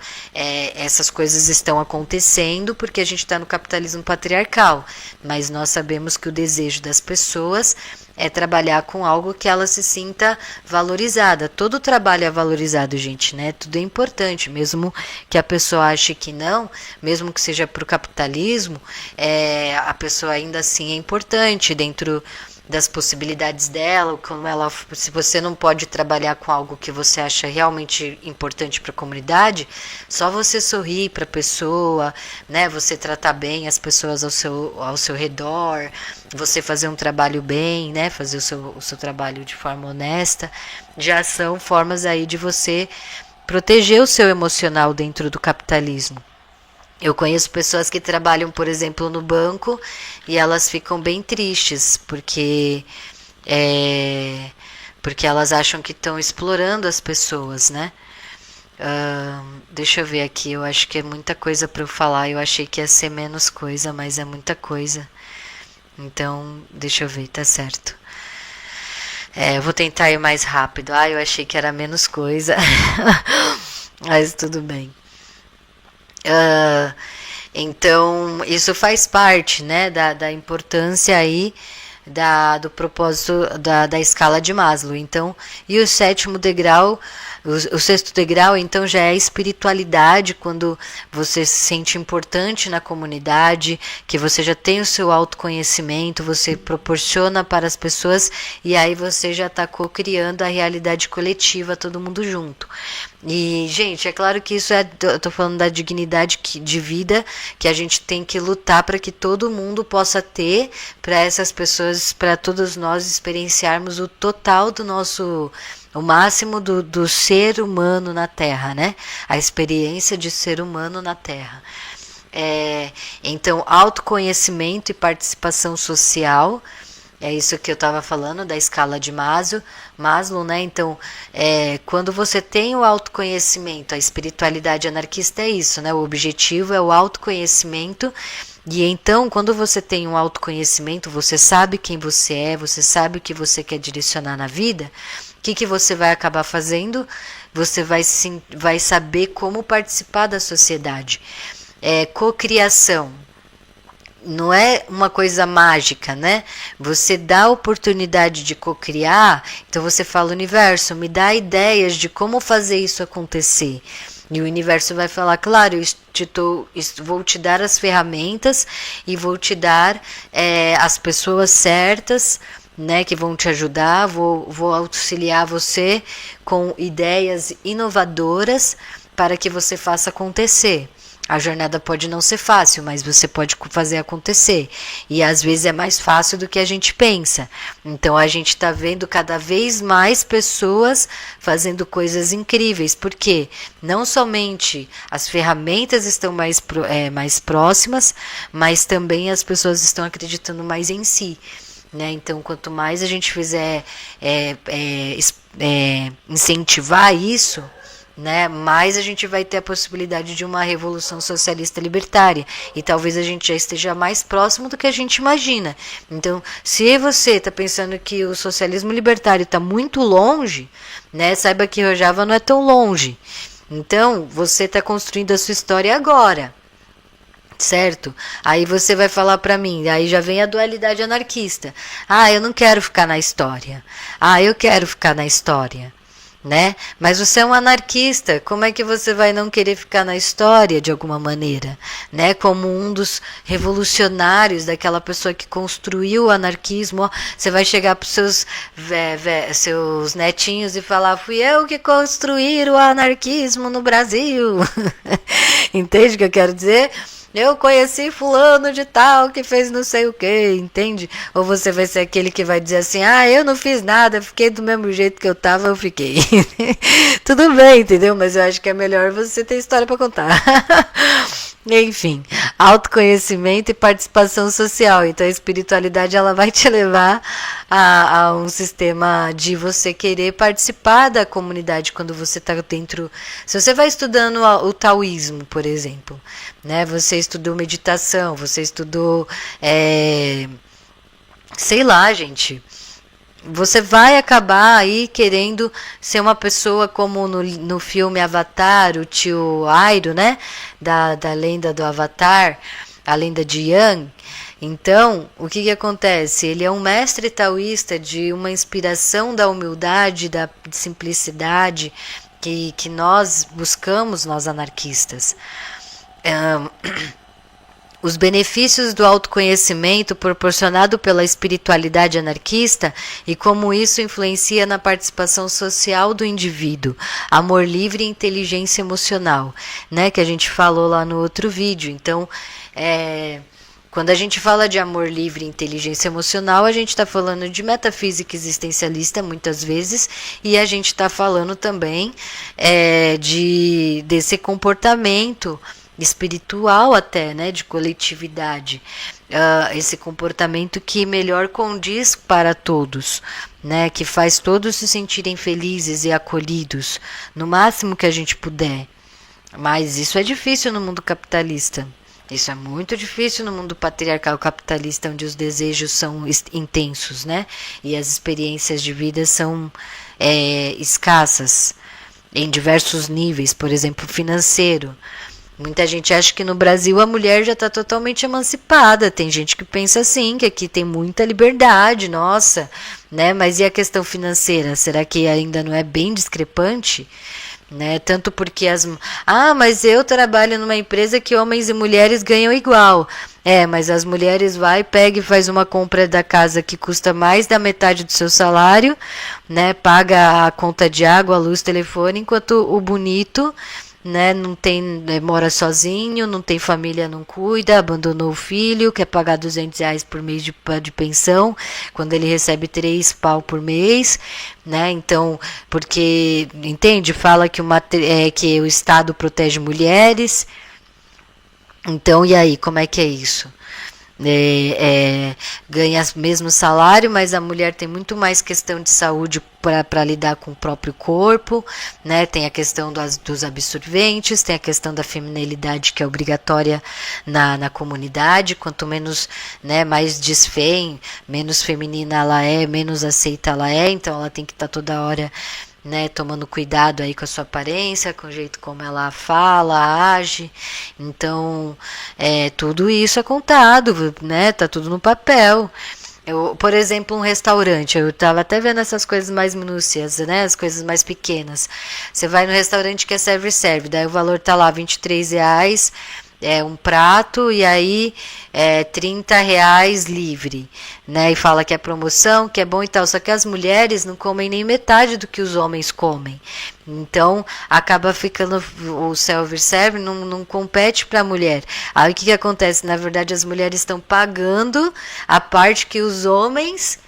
essas coisas estão acontecendo porque a gente está no capitalismo patriarcal, mas nós sabemos que o desejo das pessoas é trabalhar com algo que ela se sinta valorizada. Todo trabalho é valorizado, gente, né? Tudo é importante, mesmo que a pessoa ache que não, mesmo que seja para o capitalismo, a pessoa ainda assim é importante dentro das possibilidades dela, como ela, se você não pode trabalhar com algo que você acha realmente importante para a comunidade, só você sorrir para a pessoa, né? Você tratar bem as pessoas ao seu redor, você fazer um trabalho bem, né? Fazer o seu trabalho de forma honesta, já são formas aí de você proteger o seu emocional dentro do capitalismo. Eu conheço pessoas que trabalham, por exemplo, no banco e elas ficam bem tristes porque elas acham que estão explorando as pessoas, né? Deixa eu ver aqui, eu acho que é muita coisa para eu falar. Eu achei que ia ser menos coisa, mas é muita coisa. Então, deixa eu ver, tá certo. Eu vou tentar ir mais rápido. Eu achei que era menos coisa, mas tudo bem. Então isso faz parte, né, da importância aí do propósito da escala de Maslow. Então, e o sétimo degrau, o sexto degrau, então, já é a espiritualidade, quando você se sente importante na comunidade, que você já tem o seu autoconhecimento, você proporciona para as pessoas, e aí você já está co-criando a realidade coletiva, todo mundo junto. E, gente, é claro que isso eu tô falando da dignidade de vida que a gente tem que lutar para que todo mundo possa ter, para essas pessoas, para todos nós experienciarmos o total do nosso, o máximo do ser humano na Terra, né? A experiência de ser humano na Terra. Então, autoconhecimento e participação social. É isso que eu estava falando da escala de Maslow, né? Então, quando você tem o autoconhecimento, a espiritualidade anarquista é isso, né? O objetivo é o autoconhecimento. E então, quando você tem um autoconhecimento, você sabe quem você é, você sabe o que você quer direcionar na vida. O que você vai acabar fazendo? Você vai saber como participar da sociedade. Cocriação. Não é uma coisa mágica, né? Você dá a oportunidade de cocriar, então você fala, universo, me dá ideias de como fazer isso acontecer. E o universo vai falar, claro, vou te dar as ferramentas e vou te dar as pessoas certas, né, que vão te ajudar, vou auxiliar você com ideias inovadoras para que você faça acontecer. A jornada pode não ser fácil, mas você pode fazer acontecer. E às vezes é mais fácil do que a gente pensa. Então a gente está vendo cada vez mais pessoas fazendo coisas incríveis. Porque não somente as ferramentas estão mais próximas, mas também as pessoas estão acreditando mais em si. Né? Então, quanto mais a gente fizer incentivar isso, né, mais a gente vai ter a possibilidade de uma revolução socialista libertária. E talvez a gente já esteja mais próximo do que a gente imagina. Então, se você está pensando que o socialismo libertário está muito longe, né, saiba que Rojava não é tão longe. Então, você está construindo a sua história agora. Certo? Aí você vai falar pra mim, aí já vem a dualidade anarquista. Ah, eu não quero ficar na história. Ah, eu quero ficar na história. Né? Mas você é um anarquista, como é que você vai não querer ficar na história de alguma maneira, né? Como um dos revolucionários, daquela pessoa que construiu o anarquismo, ó, você vai chegar para os seus netinhos e falar: fui eu que construí o anarquismo no Brasil. Entende o que eu quero dizer? Eu conheci fulano de tal que fez não sei o que, entende? Ou você vai ser aquele que vai dizer assim, ah, eu não fiz nada, fiquei do mesmo jeito que eu tava, eu fiquei. Tudo bem, entendeu? Mas eu acho que é melhor você ter história para contar. Enfim, autoconhecimento e participação social. Então a espiritualidade ela vai te levar a um sistema de você querer participar da comunidade quando você está dentro. Se você vai estudando o taoísmo, por exemplo, né? Você estudou meditação, você estudou, sei lá, gente. Você vai acabar aí querendo ser uma pessoa como no filme Avatar, o tio Airo, né? Da lenda do Avatar, a lenda de Yang. Então, o que acontece? Ele é um mestre taoísta de uma inspiração da humildade, da simplicidade que nós buscamos, nós anarquistas. Os benefícios do autoconhecimento proporcionado pela espiritualidade anarquista e como isso influencia na participação social do indivíduo, amor livre e inteligência emocional, né, que a gente falou lá no outro vídeo. Então, quando a gente fala de amor livre e inteligência emocional, a gente está falando de metafísica existencialista muitas vezes, e a gente está falando também desse comportamento espiritual até, né, de coletividade, esse comportamento que melhor condiz para todos, né, que faz todos se sentirem felizes e acolhidos, no máximo que a gente puder. Mas isso é difícil no mundo capitalista. Isso é muito difícil no mundo patriarcal capitalista, onde os desejos são intensos, né, e as experiências de vida são escassas, em diversos níveis, por exemplo, financeiro. Muita gente acha que no Brasil a mulher já está totalmente emancipada. Tem gente que pensa assim, que aqui tem muita liberdade, nossa, né? Mas e a questão financeira? Será que ainda não é bem discrepante? Né? Tanto porque mas eu trabalho numa empresa que homens e mulheres ganham igual. Mas as mulheres pega e faz uma compra da casa que custa mais da metade do seu salário, né? Paga a conta de água, luz, telefone, enquanto o bonito, né, não tem, mora sozinho, não tem família, não cuida, abandonou o filho, quer pagar R$ 200 por mês de pensão, quando ele recebe 3 pau por mês, né? Então, porque, entende? Fala que o Estado protege mulheres. Então, e aí, como é que é isso? Ganha o mesmo salário, mas a mulher tem muito mais questão de saúde para lidar com o próprio corpo, né? Tem a questão dos absorventes, tem a questão da feminilidade que é obrigatória na comunidade. Quanto menos, né, mais desfém, menos feminina ela é, menos aceita ela é, então ela tem que estar toda hora, né, tomando cuidado aí com a sua aparência, com o jeito como ela fala, age. Então, tudo isso é contado, né? Tá tudo no papel. Por exemplo, um restaurante, eu estava até vendo essas coisas mais minúcias, né? As coisas mais pequenas. Você vai no restaurante que é serve-serve, daí o valor tá lá R$ 23, um prato, e aí R$ 30 livre, né? E fala que é promoção, que é bom e tal. Só que as mulheres não comem nem metade do que os homens comem. Então, acaba ficando o self-serve não compete para a mulher. Aí o que acontece? Na verdade, as mulheres estão pagando a parte que os homens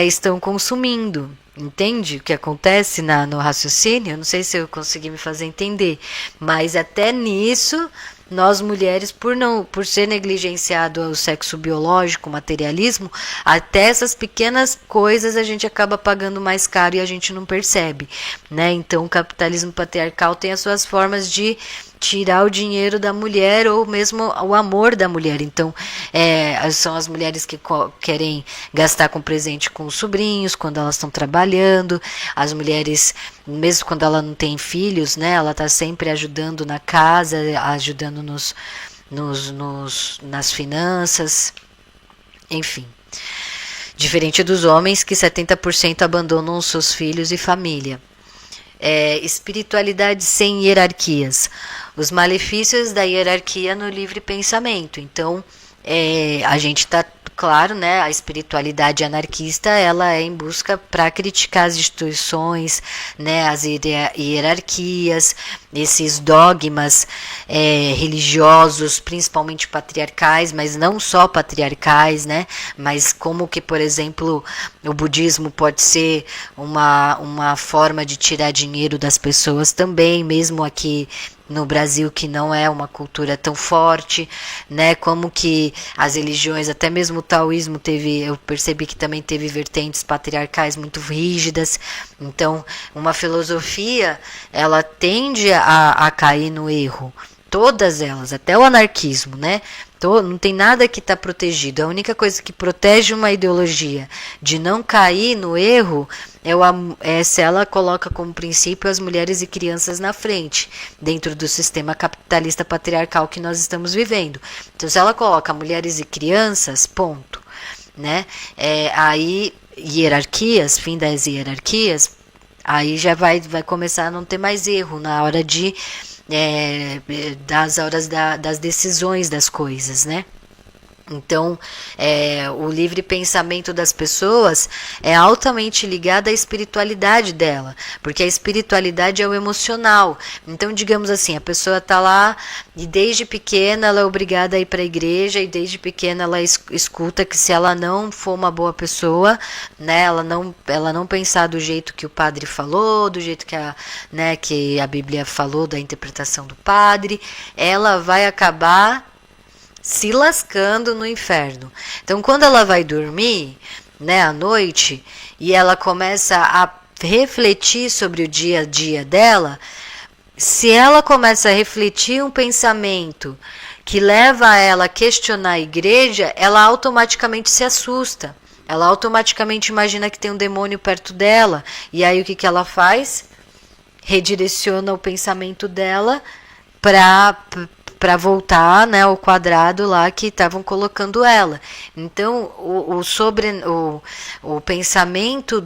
estão consumindo. Entende o que acontece no raciocínio? Eu não sei se eu consegui me fazer entender, mas até nisso nós mulheres, por ser negligenciado o sexo biológico, o materialismo, até essas pequenas coisas a gente acaba pagando mais caro e a gente não percebe, né? Então o capitalismo patriarcal tem as suas formas de tirar o dinheiro da mulher ou mesmo o amor da mulher. Então, são as mulheres que querem gastar com presente com os sobrinhos quando elas estão trabalhando. As mulheres, mesmo quando ela não tem filhos, né, ela está sempre ajudando na casa, ajudando nas finanças, enfim. Diferente dos homens, que 70% abandonam seus filhos e família. Espiritualidade sem hierarquias. Os malefícios da hierarquia no livre pensamento. Então, a gente está claro, né? A espiritualidade anarquista, ela é em busca para criticar as instituições, né? As hierarquias, esses dogmas religiosos, principalmente patriarcais, mas não só patriarcais, né? Mas como que, por exemplo, o budismo pode ser uma forma de tirar dinheiro das pessoas também, mesmo aqui no Brasil, que não é uma cultura tão forte, né? Como que as religiões, até mesmo o taoísmo eu percebi que também teve vertentes patriarcais muito rígidas. Então, uma filosofia, ela tende a cair no erro. Todas elas, até o anarquismo, né? Não tem nada que está protegido. A única coisa que protege uma ideologia de não cair no erro é se ela coloca como princípio as mulheres e crianças na frente, dentro do sistema capitalista patriarcal que nós estamos vivendo. Então, se ela coloca mulheres e crianças, ponto, né? Aí, hierarquias, fim das hierarquias, aí já vai começar a não ter mais erro na hora das horas das decisões das coisas, né? Então, o livre pensamento das pessoas é altamente ligado à espiritualidade dela, porque a espiritualidade é o emocional. Então, digamos assim, a pessoa está lá e desde pequena ela é obrigada a ir para a igreja, e desde pequena ela escuta que se ela não for uma boa pessoa, né, ela não pensar do jeito que o padre falou, do jeito que a Bíblia falou, da interpretação do padre, ela vai acabar se lascando no inferno. Então, quando ela vai dormir, né, à noite, e ela começa a refletir sobre o dia a dia dela, se ela começa a refletir um pensamento que leva ela a questionar a igreja, ela automaticamente se assusta. Ela automaticamente imagina que tem um demônio perto dela. E aí o que ela faz? Redireciona o pensamento dela para voltar, né, ao quadrado lá que estavam colocando ela. Então, o pensamento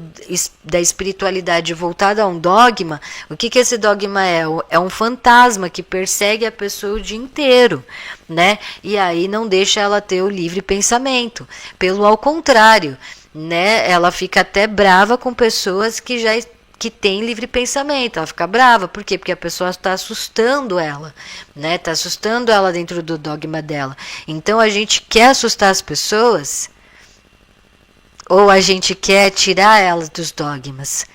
da espiritualidade voltado a um dogma, o que esse dogma é? É um fantasma que persegue a pessoa o dia inteiro, né? E aí não deixa ela ter o livre pensamento. Ao contrário, né, ela fica até brava com pessoas que tem livre pensamento, ela fica brava. Por quê? Porque a pessoa está assustando ela, né? Está assustando ela dentro do dogma dela. Então a gente quer assustar as pessoas ou a gente quer tirar elas dos dogmas?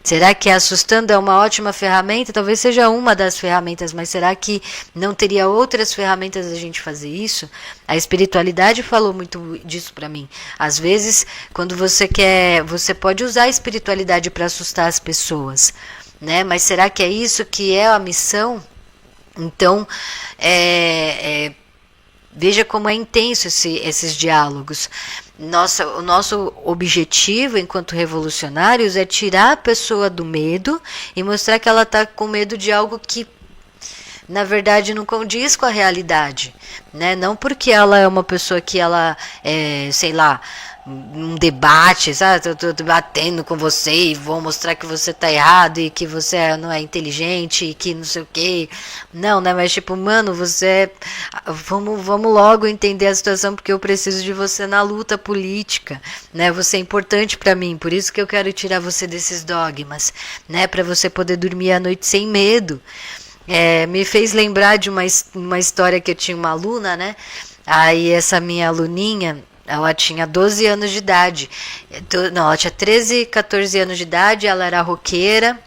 Será que assustando é uma ótima ferramenta? Talvez seja uma das ferramentas, mas será que não teria outras ferramentas da gente fazer isso? A espiritualidade falou muito disso para mim. Às vezes, quando você pode usar a espiritualidade para assustar as pessoas, né? Mas será que é isso que é a missão? Então, veja como é intenso esses diálogos. O nosso objetivo enquanto revolucionários é tirar a pessoa do medo e mostrar que ela está com medo de algo que, na verdade, não condiz com a realidade, né? Não porque ela é uma pessoa que ela sei lá, um debate, sabe? Tô debatendo com você e vou mostrar que você tá errado e que você não é inteligente e que não sei o que. Não, né? Mas tipo, mano, você. Vamos logo entender a situação porque eu preciso de você na luta política, né? Você é importante pra mim, por isso que eu quero tirar você desses dogmas, né? Pra você poder dormir à noite sem medo. Me fez lembrar de uma história que eu tinha uma aluna, né? Aí essa minha aluninha, ela tinha 12 anos de idade. Não, ela tinha 13, 14 anos de idade, ela era roqueira.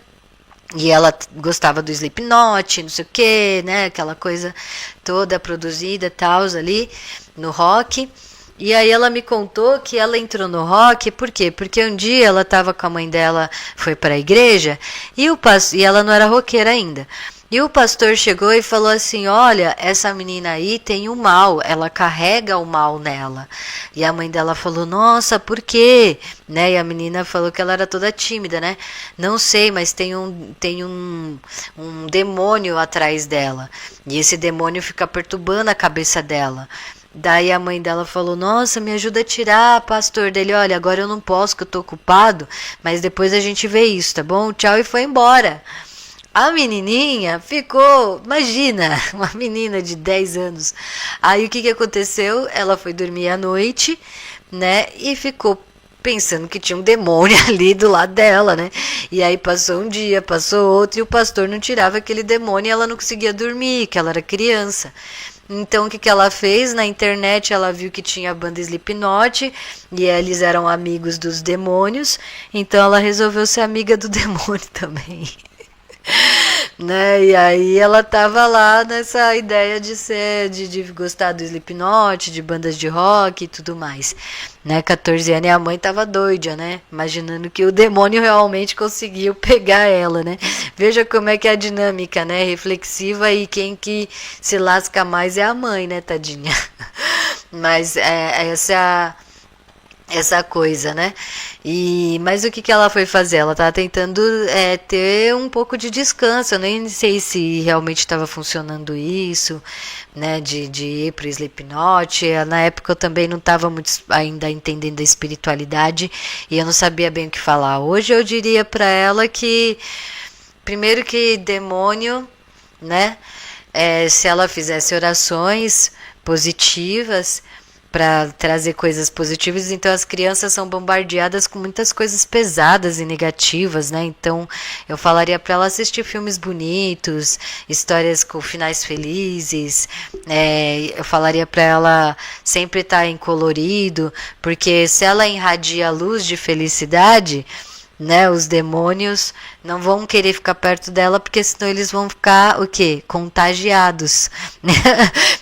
E ela gostava do Slipknot, não sei o que, né? Aquela coisa toda produzida e tal ali no rock. E aí ela me contou que ela entrou no rock, por quê? Porque um dia ela estava com a mãe dela, foi para a igreja, e ela não era roqueira ainda. E o pastor chegou e falou assim, olha, essa menina aí tem o mal, ela carrega o mal nela. E a mãe dela falou, nossa, por quê? Né? E a menina falou que ela era toda tímida, né? Não sei, mas tem um demônio atrás dela. E esse demônio fica perturbando a cabeça dela. Daí a mãe dela falou, nossa, me ajuda a tirar, pastor. Dele, olha, agora eu não posso que eu tô ocupado, mas depois a gente vê isso, tá bom? Tchau, e foi embora. A menininha ficou, imagina, uma menina de 10 anos. Aí o que aconteceu? Ela foi dormir à noite, né? E ficou pensando que tinha um demônio ali do lado dela, né? E aí passou um dia, passou outro, e o pastor não tirava aquele demônio e ela não conseguia dormir, que ela era criança. Então o que ela fez? Na internet ela viu que tinha a banda Slipknot e eles eram amigos dos demônios, então ela resolveu ser amiga do demônio também. Né? E aí ela tava lá nessa ideia de gostar do Slipknot, de bandas de rock e tudo mais, né? 14 anos e a mãe tava doida, né? Imaginando que o demônio realmente conseguiu pegar ela, né? Veja como é que é a dinâmica, né? Reflexiva, e quem que se lasca mais é a mãe, né, tadinha? Mas essa coisa, né? Mas o que ela foi fazer? Ela estava tentando ter um pouco de descanso. Eu nem sei se realmente estava funcionando isso, né? De ir para o Slipknot. Na época eu também não estava muito ainda entendendo a espiritualidade e eu não sabia bem o que falar. Hoje eu diria para ela que, primeiro, que demônio, né? Se ela fizesse orações positivas para trazer coisas positivas, então as crianças são bombardeadas com muitas coisas pesadas e negativas, né? Então eu falaria para ela assistir filmes bonitos, histórias com finais felizes, eu falaria para ela sempre estar em colorido, porque se ela irradia a luz de felicidade, né, os demônios não vão querer ficar perto dela, porque senão eles vão ficar o quê? Contagiados.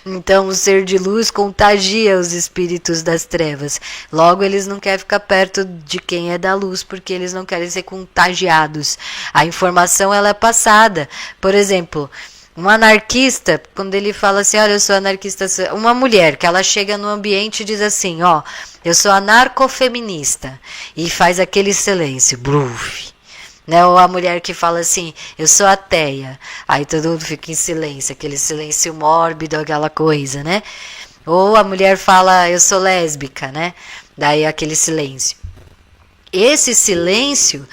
Então o ser de luz contagia os espíritos das trevas. Logo eles não querem ficar perto de quem é da luz, porque eles não querem ser contagiados. A informação ela é passada. Por exemplo, um anarquista, quando ele fala assim, olha, eu sou anarquista, uma mulher que ela chega no ambiente e diz assim, ó, eu sou anarcofeminista, e faz aquele silêncio, bruf, né? Ou a mulher que fala assim, eu sou ateia, aí todo mundo fica em silêncio, aquele silêncio mórbido, aquela coisa, né? Ou a mulher fala, eu sou lésbica, né? Daí aquele silêncio. Esse silêncio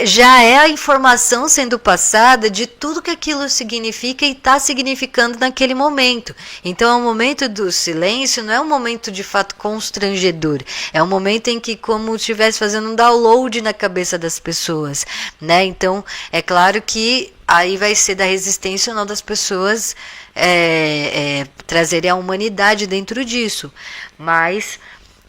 já é a informação sendo passada de tudo que aquilo significa e está significando naquele momento. Então, o momento do silêncio não é um momento de fato constrangedor. É um momento em que, como se estivesse fazendo um download na cabeça das pessoas, né? Então, é claro que aí vai ser da resistência ou não das pessoas trazerem a humanidade dentro disso. Mas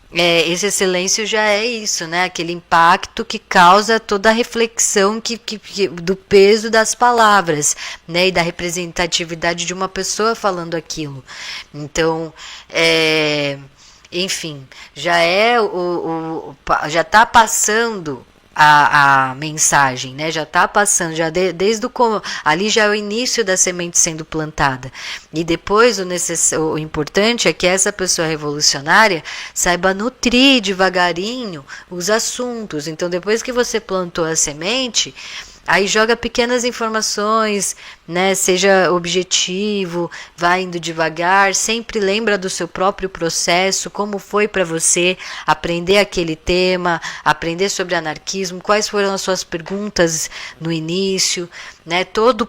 esse silêncio já é isso, né? Aquele impacto que causa toda a reflexão do peso das palavras, né? E da representatividade de uma pessoa falando aquilo. Então, enfim, já já está passando a mensagem, né? Já está passando, já desde ali já é o início da semente sendo plantada. E depois o importante é que essa pessoa revolucionária saiba nutrir devagarinho os assuntos. Então, depois que você plantou a semente, Aí joga pequenas informações, né? Seja objetivo, vai indo devagar, sempre lembra do seu próprio processo, como foi para você aprender aquele tema, aprender sobre anarquismo, quais foram as suas perguntas no início, né? Todo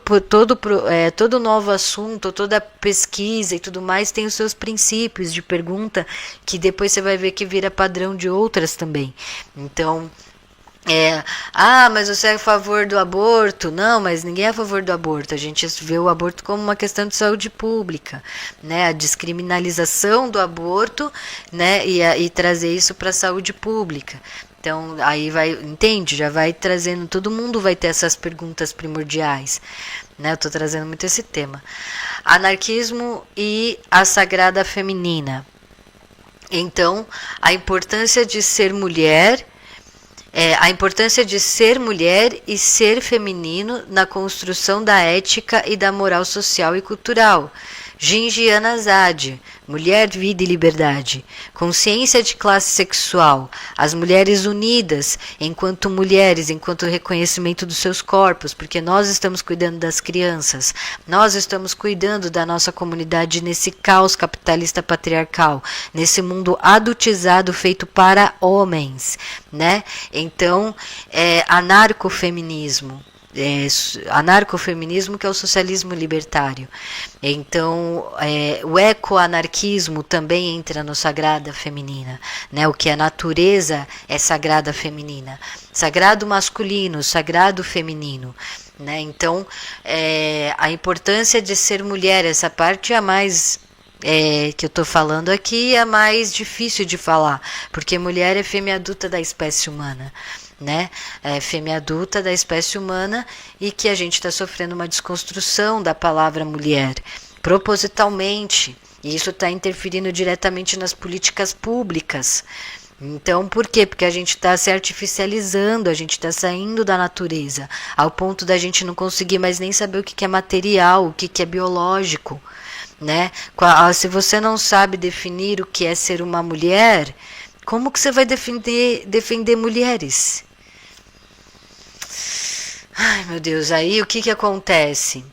novo assunto, toda pesquisa e tudo mais tem os seus princípios de pergunta que depois você vai ver que vira padrão de outras também. Então, mas você é a favor do aborto? Não, mas ninguém é a favor do aborto. A gente vê o aborto como uma questão de saúde pública, né? A descriminalização do aborto, né? E trazer isso para a saúde pública. Então, aí vai, entende? Já vai trazendo, todo mundo vai ter essas perguntas primordiais, né? Eu tô trazendo muito esse tema. Anarquismo e a sagrada feminina. Então, a importância de ser mulher, a importância de ser mulher e ser feminino na construção da ética e da moral social e cultural. Gingiana Azad, Mulher, Vida e Liberdade. Consciência de classe sexual. As mulheres unidas, enquanto mulheres, enquanto reconhecimento dos seus corpos, porque nós estamos cuidando das crianças, nós estamos cuidando da nossa comunidade nesse caos capitalista patriarcal, nesse mundo adultizado feito para homens, né? Então, anarcofeminismo. Anarcofeminismo, que é o socialismo libertário. Então, o ecoanarquismo também entra no sagrada feminina, né? O que é natureza é sagrada feminina, sagrado masculino, sagrado feminino, né? Então, a importância de ser mulher, essa parte é a mais que eu estou falando aqui, é a mais difícil de falar, porque mulher é fêmea adulta da espécie humana, né? Fêmea adulta da espécie humana, e que a gente está sofrendo uma desconstrução da palavra mulher, propositalmente, e isso está interferindo diretamente nas políticas públicas. Então, por quê? Porque a gente está se artificializando, a gente está saindo da natureza, ao ponto da gente não conseguir mais nem saber o que é material, o que é biológico, né? Se você não sabe definir o que é ser uma mulher, como que você vai defender mulheres? Ai, meu Deus, aí o que acontece?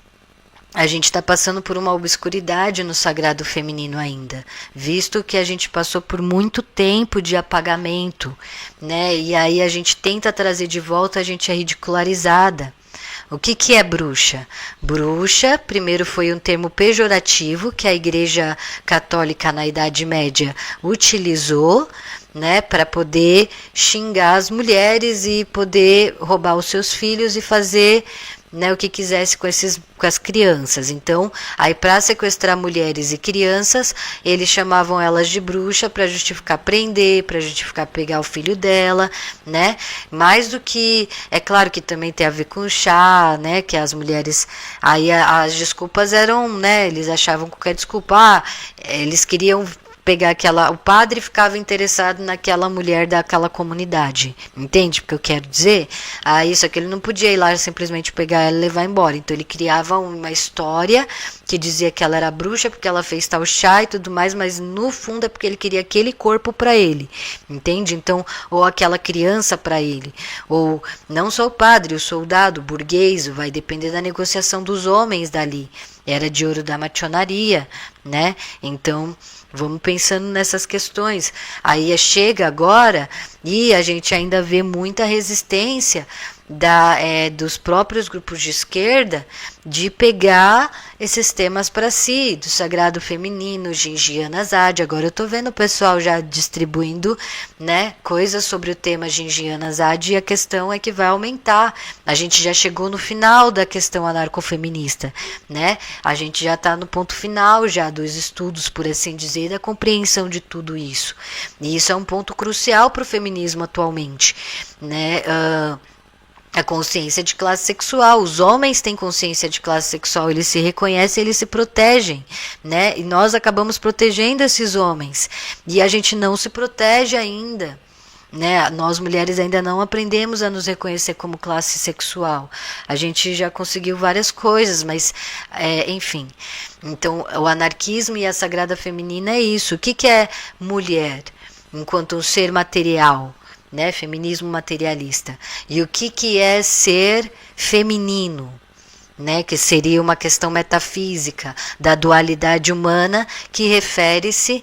A gente está passando por uma obscuridade no sagrado feminino ainda, visto que a gente passou por muito tempo de apagamento, né? E aí a gente tenta trazer de volta, a gente é ridicularizada. O que é bruxa? Bruxa, primeiro, foi um termo pejorativo que a Igreja Católica na Idade Média utilizou, né, para poder xingar as mulheres e poder roubar os seus filhos e fazer, né, o que quisesse com as crianças. Então, aí para sequestrar mulheres e crianças, eles chamavam elas de bruxa para justificar prender, para justificar pegar o filho dela, né? Mais do que, é claro que também tem a ver com chá, né, que as mulheres, aí as desculpas eram, né, eles achavam qualquer desculpa, eles queriam pegar o padre ficava interessado naquela mulher daquela comunidade, entende o que eu quero dizer? Só que ele não podia ir lá simplesmente pegar ela e levar embora, então ele criava uma história que dizia que ela era bruxa porque ela fez tal chá e tudo mais, mas no fundo é porque ele queria aquele corpo para ele, entende? Então, ou aquela criança para ele, ou não só o padre, o soldado, o burguês, vai depender da negociação dos homens dali, era de ouro da maçonaria, né? Então, vamos pensando nessas questões. Aí chega agora e a gente ainda vê muita resistência dos próprios grupos de esquerda de pegar esses temas para si, do sagrado feminino, Gingiana Azad. Agora eu tô vendo o pessoal já distribuindo, né, coisas sobre o tema Gingiana Azad, e a questão é que vai aumentar. A gente já chegou no final da questão anarcofeminista, né? A gente já está no ponto final já dos estudos, por assim dizer, da compreensão de tudo isso. E isso é um ponto crucial para o feminismo atualmente, né? A consciência de classe sexual. Os homens têm consciência de classe sexual, eles se reconhecem, eles se protegem, né? E nós acabamos protegendo esses homens. E a gente não se protege ainda, né? Nós mulheres ainda não aprendemos a nos reconhecer como classe sexual. A gente já conseguiu várias coisas, mas enfim. Então, o anarquismo e a sagrada feminina é isso. O que é mulher enquanto um ser material? né? Feminismo materialista. E o que é ser feminino? Né, que seria uma questão metafísica da dualidade humana, que refere-se,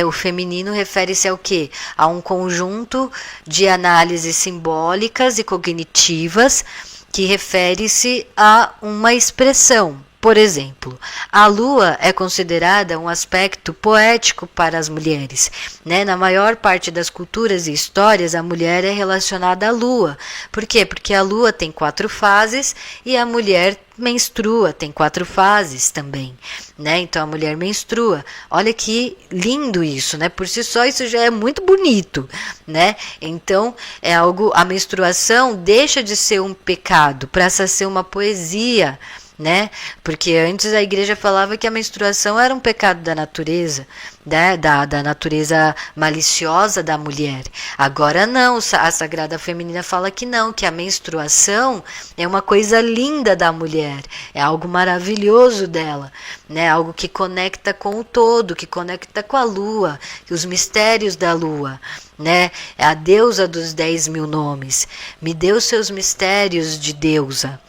o feminino refere-se ao quê? A um conjunto de análises simbólicas e cognitivas que refere-se a uma expressão. Por exemplo, a lua é considerada um aspecto poético para as mulheres, né? Na maior parte das culturas e histórias, a mulher é relacionada à lua. Por quê? Porque a lua tem 4 fases e a mulher menstrua, tem 4 fases também, né? Então a mulher menstrua. Olha que lindo isso, né? Por si só isso já é muito bonito, né? Então é algo, a menstruação deixa de ser um pecado para ser uma poesia, né? Porque antes a igreja falava que a menstruação era um pecado da natureza, né? Da natureza maliciosa da mulher. Agora não, a Sagrada Feminina fala que não, que a menstruação é uma coisa linda da mulher, é algo maravilhoso dela, né? Algo que conecta com o todo, que conecta com a lua, os mistérios da lua, né? É a deusa dos 10.000 nomes. Me deu seus mistérios de deusa,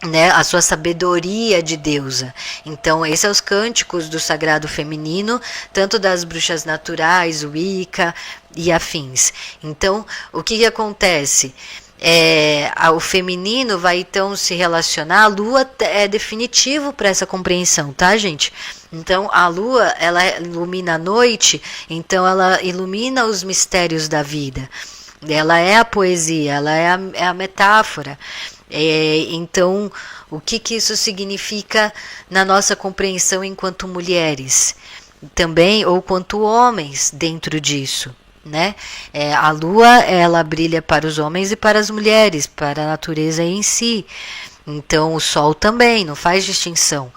né, a sua sabedoria de deusa. Então, esses são os cânticos do sagrado feminino, tanto das bruxas naturais, Wicca e afins. Então, o que acontece? O feminino vai então se relacionar, a lua é definitivo para essa compreensão, tá, gente? Então, a lua, ela ilumina a noite, então ela ilumina os mistérios da vida. Ela é a poesia, ela é a metáfora. Então, o que isso significa na nossa compreensão enquanto mulheres? Também, ou quanto homens dentro disso, né? A lua, ela brilha para os homens e para as mulheres, para a natureza em si. Então, o sol também, não faz distinção.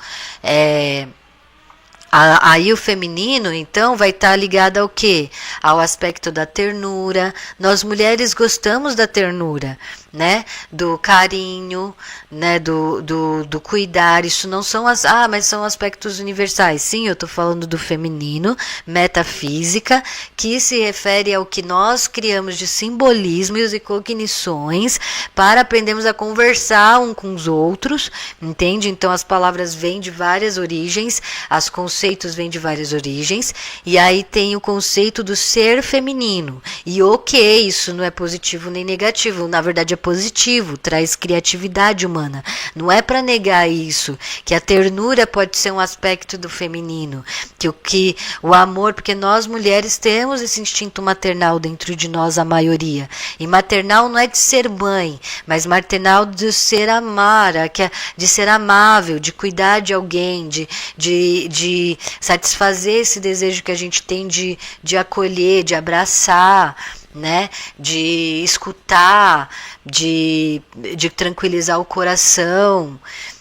Aí o feminino, então, vai estar ligado ao quê? Ao aspecto da ternura. Nós mulheres gostamos da ternura, né? Do carinho, né? Do cuidar. Isso não são mas são aspectos universais. Sim, eu estou falando do feminino, metafísica, que se refere ao que nós criamos de simbolismos e cognições para aprendermos a conversar um com os outros, entende? Então as palavras vêm de várias origens, as conceitos vêm de várias origens, e aí tem o conceito do ser feminino. E ok, isso não é positivo nem negativo, na verdade é positivo, traz criatividade humana. Não é para negar isso, que a ternura pode ser um aspecto do feminino, que o amor, porque nós mulheres temos esse instinto maternal dentro de nós, a maioria. E maternal não é de ser mãe, mas maternal de ser amar, de ser amável, de cuidar de alguém, de satisfazer esse desejo que a gente tem de acolher, de abraçar, né? De escutar, de tranquilizar o coração,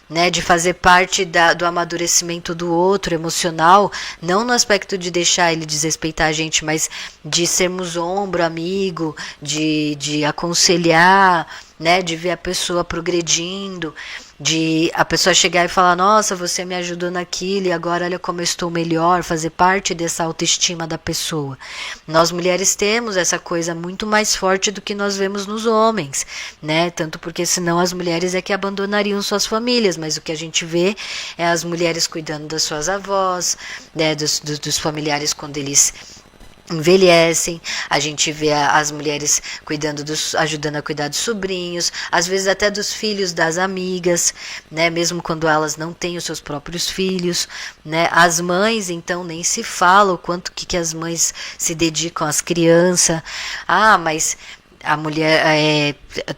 né? De fazer parte do amadurecimento do outro emocional, não no aspecto de deixar ele desrespeitar a gente, mas de sermos ombro amigo, de aconselhar, né? De ver a pessoa progredindo, de a pessoa chegar e falar, nossa, você me ajudou naquilo e agora olha como eu estou melhor, fazer parte dessa autoestima da pessoa. Nós mulheres temos essa coisa muito mais forte do que nós vemos nos homens, né? Tanto porque senão as mulheres é que abandonariam suas famílias, mas o que a gente vê é as mulheres cuidando das suas avós, né? Dos familiares quando eles envelhecem, a gente vê as mulheres ajudando a cuidar dos sobrinhos, às vezes até dos filhos das amigas, né, mesmo quando elas não têm os seus próprios filhos, né, as mães, então, nem se fala o quanto que as mães se dedicam às crianças. Mas a mulher,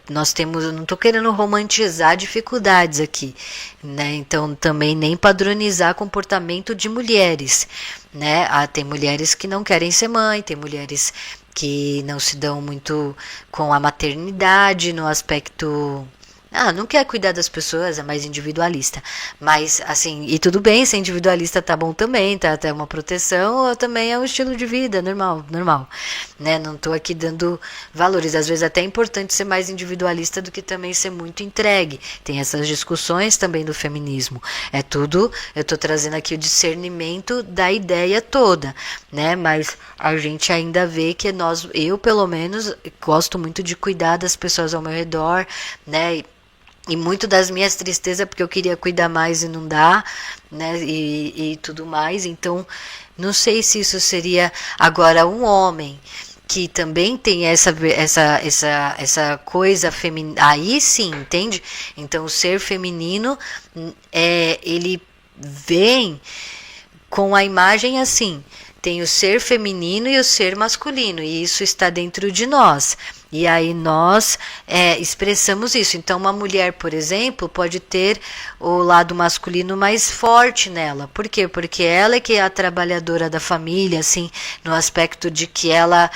nós temos, eu não estou querendo romantizar dificuldades aqui, né? Então também nem padronizar comportamento de mulheres, né? Tem mulheres que não querem ser mãe, tem mulheres que não se dão muito com a maternidade no aspecto Não quer cuidar das pessoas, é mais individualista. Mas, assim, e tudo bem, ser individualista tá bom também, tá até uma proteção, também é um estilo de vida, normal, normal. Né? Não tô aqui dando valores. Às vezes até é importante ser mais individualista do que também ser muito entregue. Tem essas discussões também do feminismo. É tudo, eu tô trazendo aqui o discernimento da ideia toda, né? Mas a gente ainda vê que eu pelo menos, gosto muito de cuidar das pessoas ao meu redor, né? E muito das minhas tristezas porque eu queria cuidar mais e não dá, né? E tudo mais. Então, não sei se isso seria agora um homem que também tem essa coisa feminina. Aí sim, entende? Então, o ser feminino ele vem com a imagem assim. Tem o ser feminino e o ser masculino, e isso está dentro de nós. E aí nós expressamos isso. Então, uma mulher, por exemplo, pode ter o lado masculino mais forte nela. Por quê? Porque ela é que é a trabalhadora da família, assim, no aspecto de que ela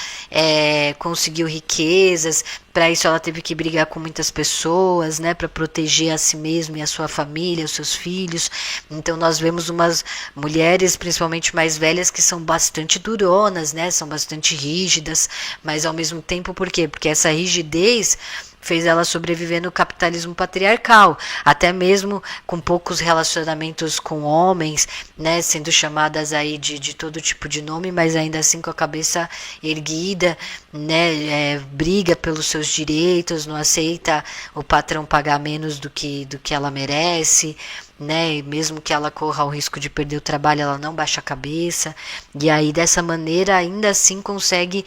conseguiu riquezas. Para isso ela teve que brigar com muitas pessoas, né, para proteger a si mesma e a sua família, os seus filhos. Então nós vemos umas mulheres, principalmente mais velhas, que são bastante duronas, né, são bastante rígidas, mas ao mesmo tempo, por quê? Porque essa rigidez fez ela sobreviver no capitalismo patriarcal, até mesmo com poucos relacionamentos com homens, né, sendo chamadas aí de todo tipo de nome, mas ainda assim com a cabeça erguida, né, briga pelos seus direitos, não aceita o patrão pagar menos do que ela merece, né, e mesmo que ela corra o risco de perder o trabalho, ela não baixa a cabeça, e aí dessa maneira ainda assim consegue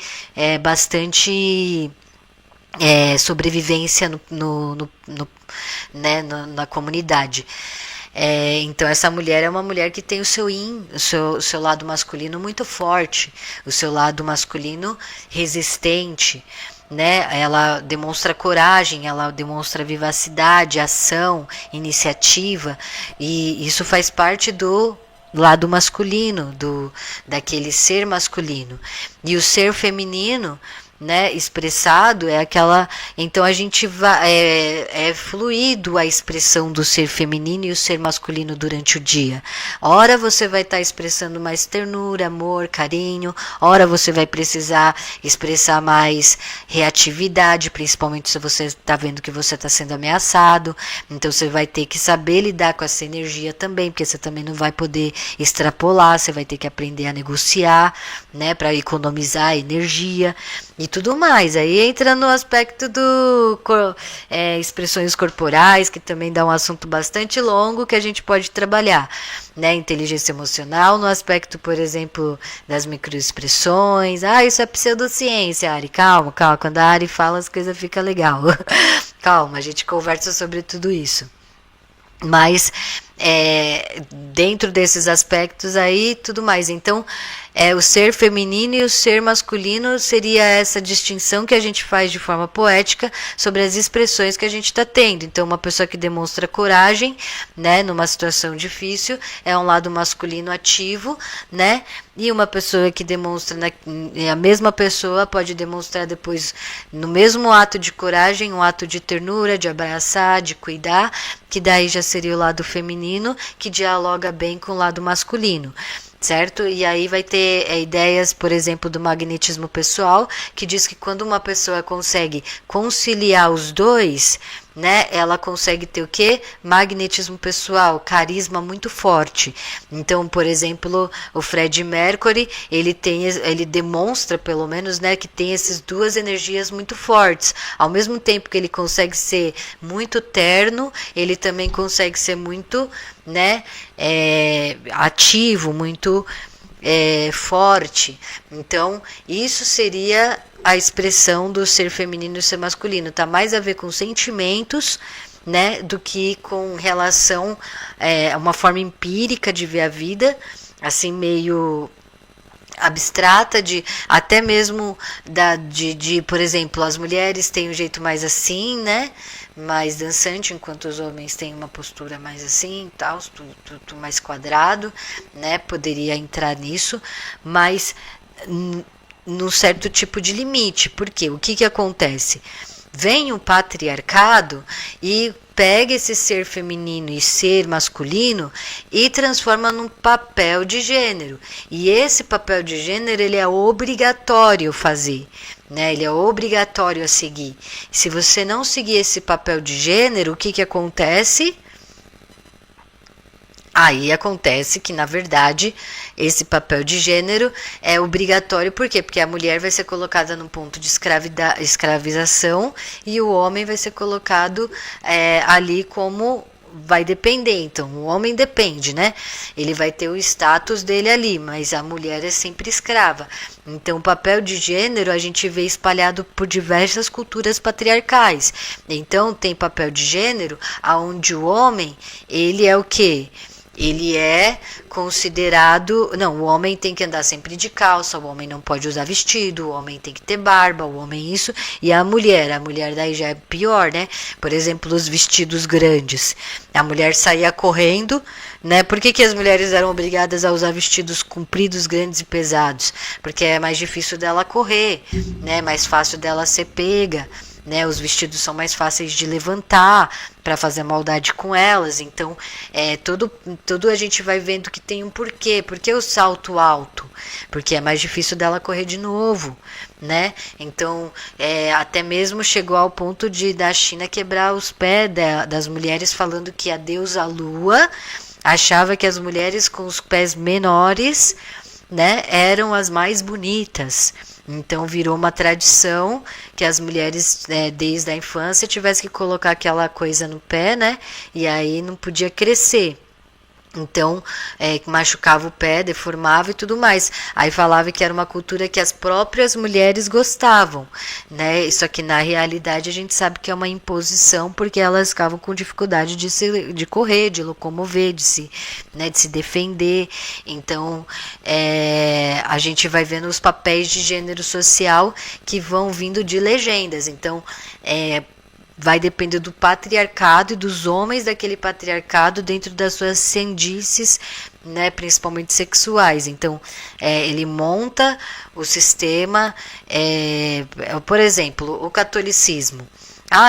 bastante sobrevivência na comunidade. Então essa mulher é uma mulher que tem o seu lado masculino muito forte, o seu lado masculino resistente, né? Ela demonstra coragem, ela demonstra vivacidade, ação, iniciativa, e isso faz parte do lado masculino, daquele ser masculino. E o ser feminino, né, expressado é aquela. Então a gente vai é fluido a expressão do ser feminino e o ser masculino durante o dia. Ora você vai estar expressando mais ternura, amor, carinho. Ora você vai precisar expressar mais reatividade, principalmente se você está vendo que você está sendo ameaçado. Então você vai ter que saber lidar com essa energia também, porque você também não vai poder extrapolar. Você vai ter que aprender a negociar, né, para economizar energia e tudo mais. Aí entra no aspecto do expressões corporais, que também dá um assunto bastante longo que a gente pode trabalhar, né? Inteligência emocional, no aspecto, por exemplo, das microexpressões. Isso é pseudociência, Ari. Calma, calma. Quando a Ari fala, as coisas ficam legal. Calma, a gente conversa sobre tudo isso. Mas dentro desses aspectos aí, tudo mais. Então, o ser feminino e o ser masculino seria essa distinção que a gente faz de forma poética sobre as expressões que a gente está tendo. Então, uma pessoa que demonstra coragem, né, numa situação difícil, é um lado masculino ativo, né? E uma pessoa que demonstra, a mesma pessoa pode demonstrar depois, no mesmo ato de coragem, um ato de ternura, de abraçar, de cuidar, que daí já seria o lado feminino, que dialoga bem com o lado masculino. Certo? E aí vai ter ideias, por exemplo, do magnetismo pessoal, que diz que quando uma pessoa consegue conciliar os dois, né, ela consegue ter o quê? Magnetismo pessoal, carisma muito forte. Então, por exemplo, o Fred Mercury, ele demonstra, pelo menos, né, que tem essas duas energias muito fortes. Ao mesmo tempo que ele consegue ser muito terno, ele também consegue ser muito, né, ativo, muito forte. Então, isso seria a expressão do ser feminino e ser masculino. Tá mais a ver com sentimentos, né, do que com relação a uma forma empírica de ver a vida, assim, meio abstrata, até mesmo por exemplo, as mulheres têm um jeito mais assim, né, mais dançante, enquanto os homens têm uma postura mais assim, tal, tudo mais quadrado, né, poderia entrar nisso, mas num certo tipo de limite. Porque o que acontece? Vem o patriarcado e pega esse ser feminino e ser masculino e transforma num papel de gênero. E esse papel de gênero, ele é obrigatório fazer, né? Ele é obrigatório a seguir. Se você não seguir esse papel de gênero, o que que acontece? Aí acontece que, na verdade, esse papel de gênero é obrigatório. Por quê? Porque a mulher vai ser colocada num ponto de escravização e o homem vai ser colocado ali como vai depender. Então, o homem depende, né? Ele vai ter o status dele ali, mas a mulher é sempre escrava. Então, o papel de gênero a gente vê espalhado por diversas culturas patriarcais. Então, tem papel de gênero onde o homem, ele é o quê? Ele é considerado... Não, o homem tem que andar sempre de calça, o homem não pode usar vestido, o homem tem que ter barba, o homem isso. E a mulher daí já é pior, né? Por exemplo, os vestidos grandes. A mulher saía correndo, né? Por que as mulheres eram obrigadas a usar vestidos compridos, grandes e pesados? Porque é mais difícil dela correr, né? Mais fácil dela ser pega. Né, os vestidos são mais fáceis de levantar para fazer maldade com elas. Então, tudo a gente vai vendo que tem um porquê. Por que o salto alto? Porque é mais difícil dela correr de novo, né? Então, até mesmo chegou ao ponto da China quebrar os pés das mulheres, falando que a deusa Lua achava que as mulheres com os pés menores, né, eram as mais bonitas. Então virou uma tradição que as mulheres, desde a infância, tivessem que colocar aquela coisa no pé, né? E aí não podia crescer. Então, machucava o pé, deformava e tudo mais. Aí falava que era uma cultura que as próprias mulheres gostavam, né? Isso aqui, na realidade, a gente sabe que é uma imposição, porque elas ficavam com dificuldade de correr, de locomover, de se defender. Então, a gente vai vendo os papéis de gênero social que vão vindo de legendas. Então, vai depender do patriarcado e dos homens daquele patriarcado dentro das suas sandices, né, principalmente sexuais. Então, ele monta o sistema, por exemplo, o catolicismo.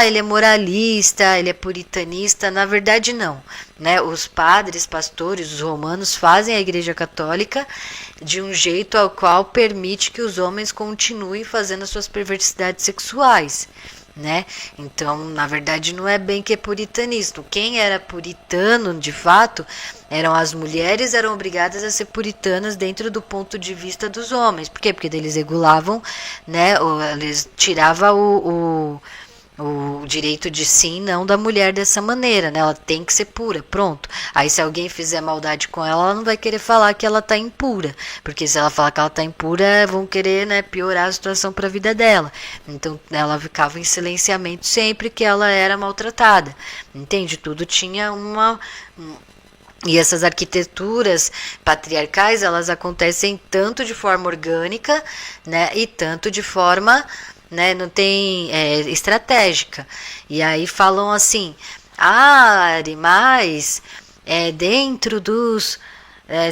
Ele é moralista, ele é puritanista. Na verdade, não, né? Os padres, pastores, os romanos fazem a Igreja Católica de um jeito ao qual permite que os homens continuem fazendo as suas perversidades sexuais, né? Então, na verdade, não é bem que é puritanismo. Quem era puritano, de fato, eram as mulheres, eram obrigadas a ser puritanas dentro do ponto de vista dos homens. Por quê? Porque eles regulavam, né? Eles tiravam o direito de sim, não da mulher dessa maneira, né? Ela tem que ser pura, pronto. Aí se alguém fizer maldade com ela, ela não vai querer falar que ela tá impura, porque se ela falar que ela tá impura, vão querer, né, piorar a situação para a vida dela. Então ela ficava em silenciamento sempre que ela era maltratada, entende? Tudo tinha e essas arquiteturas patriarcais, elas acontecem tanto de forma orgânica, né, e tanto de forma, né, não tem estratégica. E aí falam assim, Ari, mas dentro dos...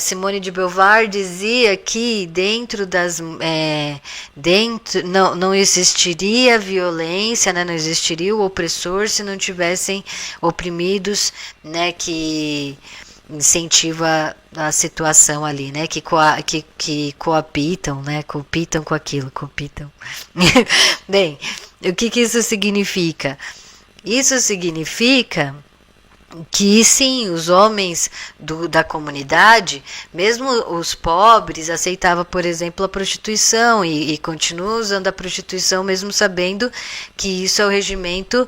Simone de Beauvoir dizia que dentro das... não existiria violência, né, não existiria o opressor se não tivessem oprimidos, né, que incentiva a situação ali, né, que coapitam, né, copitam com aquilo, copitam. Bem, o que isso significa? Isso significa que sim, os homens da comunidade, mesmo os pobres, aceitavam, por exemplo, a prostituição e continuam usando a prostituição mesmo sabendo que isso é o regimento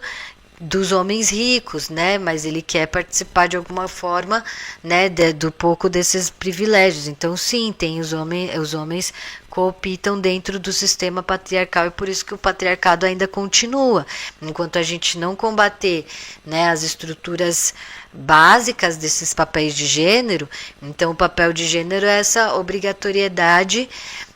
dos homens ricos, né? Mas ele quer participar de alguma forma, né, do pouco desses privilégios. Então, sim, tem os homens cooptam dentro do sistema patriarcal e por isso que o patriarcado ainda continua. Enquanto a gente não combater, né, as estruturas básicas desses papéis de gênero, então o papel de gênero é essa obrigatoriedade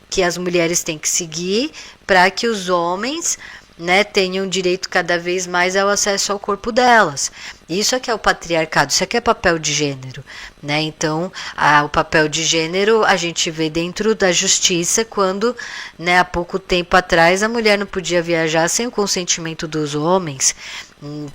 que as mulheres têm que seguir para que os homens, né, tenham direito cada vez mais ao acesso ao corpo delas. Isso aqui é o patriarcado, isso aqui é papel de gênero, né? Então, o papel de gênero a gente vê dentro da justiça quando, né, há pouco tempo atrás a mulher não podia viajar sem o consentimento dos homens,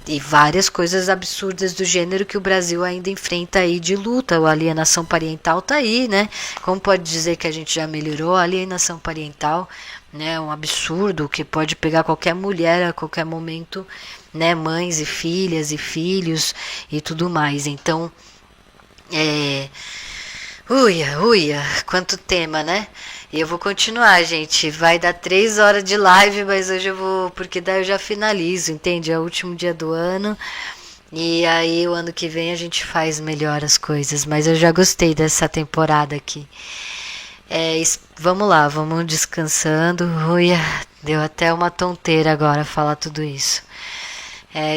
e várias coisas absurdas do gênero que o Brasil ainda enfrenta aí de luta. A alienação parental tá aí, né? Como pode dizer que a gente já melhorou? A alienação parental, né, é um absurdo que pode pegar qualquer mulher a qualquer momento, né, mães e filhas e filhos e tudo mais. Então, uia, quanto tema, né? E eu vou continuar, gente. Vai dar 3 horas de live, mas hoje eu vou, porque daí eu já finalizo, entende? É o último dia do ano. E aí o ano que vem a gente faz melhor as coisas. Mas eu já gostei dessa temporada aqui. Vamos lá, vamos descansando. Uia, deu até uma tonteira agora falar tudo isso.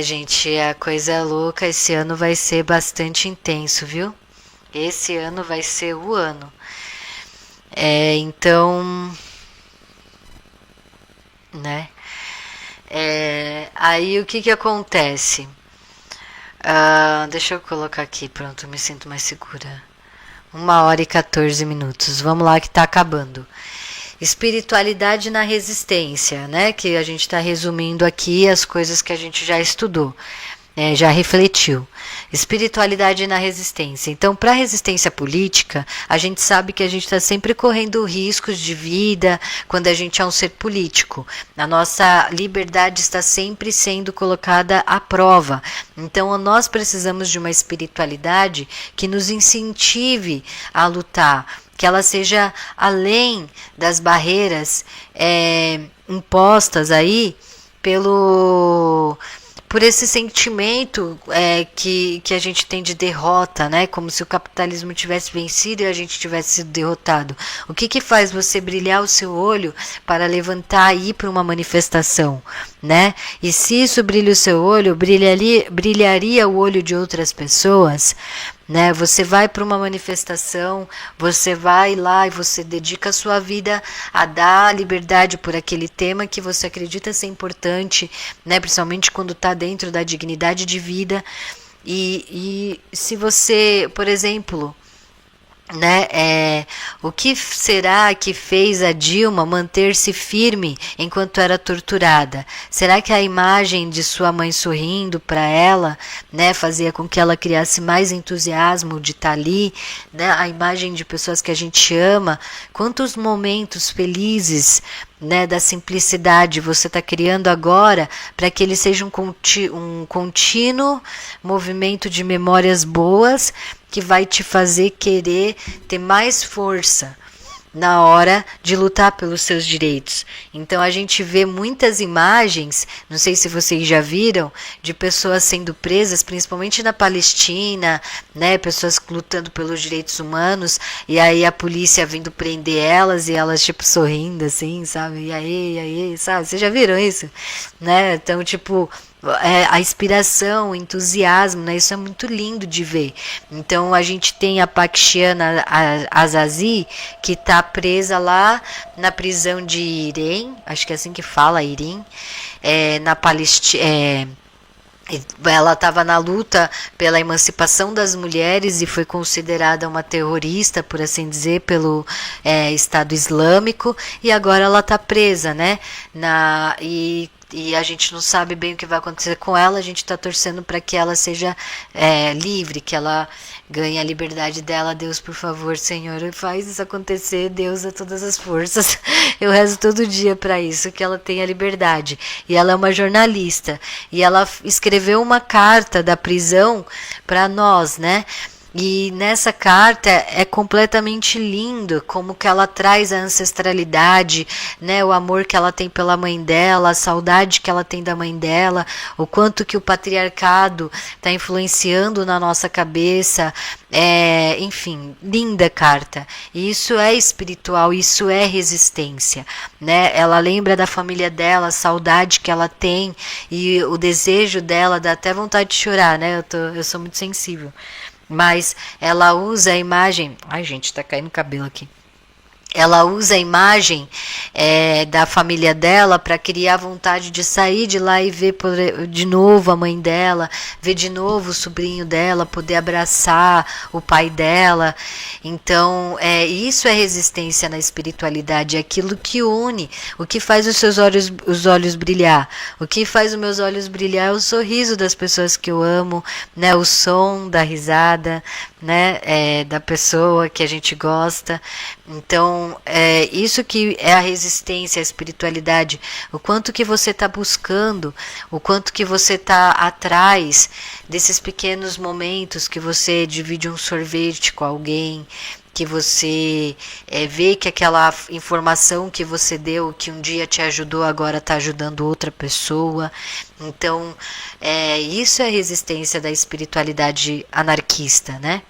Gente, a coisa é louca. Esse ano vai ser bastante intenso, viu? Esse ano vai ser o ano. Então, né? Aí o que acontece? Deixa eu colocar aqui, pronto, eu me sinto mais segura. 1 hora e 14 minutos. Vamos lá que tá acabando. Espiritualidade na resistência, né? Que a gente está resumindo aqui as coisas que a gente já estudou, já refletiu. Espiritualidade na resistência. Então, para a resistência política, a gente sabe que a gente está sempre correndo riscos de vida quando a gente é um ser político. A nossa liberdade está sempre sendo colocada à prova. Então, nós precisamos de uma espiritualidade que nos incentive a lutar, que ela seja além das barreiras impostas aí por esse sentimento que a gente tem de derrota, né? Como se o capitalismo tivesse vencido e a gente tivesse sido derrotado. O que faz você brilhar o seu olho para levantar e ir para uma manifestação, né? E se isso brilha o seu olho, brilharia o olho de outras pessoas, né? Você vai para uma manifestação, você vai lá e você dedica a sua vida a dar liberdade por aquele tema que você acredita ser importante, né? Principalmente quando está dentro da dignidade de vida. E se você, por exemplo, né, o que será que fez a Dilma manter-se firme enquanto era torturada? Será que a imagem de sua mãe sorrindo para ela, né, fazia com que ela criasse mais entusiasmo de estar ali, né, a imagem de pessoas que a gente ama? Quantos momentos felizes, né, da simplicidade você está criando agora para que ele seja um contínuo movimento de memórias boas que vai te fazer querer ter mais força na hora de lutar pelos seus direitos. Então a gente vê muitas imagens, não sei se vocês já viram, de pessoas sendo presas, principalmente na Palestina, né, pessoas lutando pelos direitos humanos, e aí a polícia vindo prender elas e elas tipo sorrindo assim, sabe? E aí, sabe? Vocês já viram isso? Né? Então, tipo, a inspiração, o entusiasmo, né? Isso é muito lindo de ver. Então a gente tem a Pakshana Azazi, que está presa lá na prisão de Irém, acho que é assim que fala, Irém, na Palestina. Ela estava na luta pela emancipação das mulheres e foi considerada uma terrorista, por assim dizer, pelo Estado Islâmico, e agora ela está presa, né? E a gente não sabe bem o que vai acontecer com ela. A gente está torcendo para que ela seja livre, que ela ganhe a liberdade dela. Deus, por favor, Senhor, faz isso acontecer. Deus, a todas as forças. Eu rezo todo dia para isso, que ela tenha liberdade. E ela é uma jornalista. E ela escreveu uma carta da prisão para nós, né? E nessa carta é completamente lindo como que ela traz a ancestralidade, né, o amor que ela tem pela mãe dela, a saudade que ela tem da mãe dela, o quanto que o patriarcado está influenciando na nossa cabeça, enfim, linda carta. E isso é espiritual, isso é resistência, né? Ela lembra da família dela, a saudade que ela tem e o desejo dela, dá até vontade de chorar, né? Eu sou muito sensível. Mas ela usa a imagem... Ai, gente, tá caindo cabelo aqui. ela usa a imagem da família dela para criar vontade de sair de lá e ver de novo a mãe dela, ver de novo o sobrinho dela, poder abraçar o pai dela. Então, isso é resistência na espiritualidade, é aquilo que une, o que faz os olhos brilhar. O que faz os meus olhos brilhar é o sorriso das pessoas que eu amo, né, o som da risada, né, da pessoa que a gente gosta. Então, isso que é a resistência à espiritualidade, o quanto que você está buscando, o quanto que você está atrás desses pequenos momentos que você divide um sorvete com alguém, que você vê que aquela informação que você deu, que um dia te ajudou, agora está ajudando outra pessoa. Então, isso é resistência da espiritualidade anarquista, né?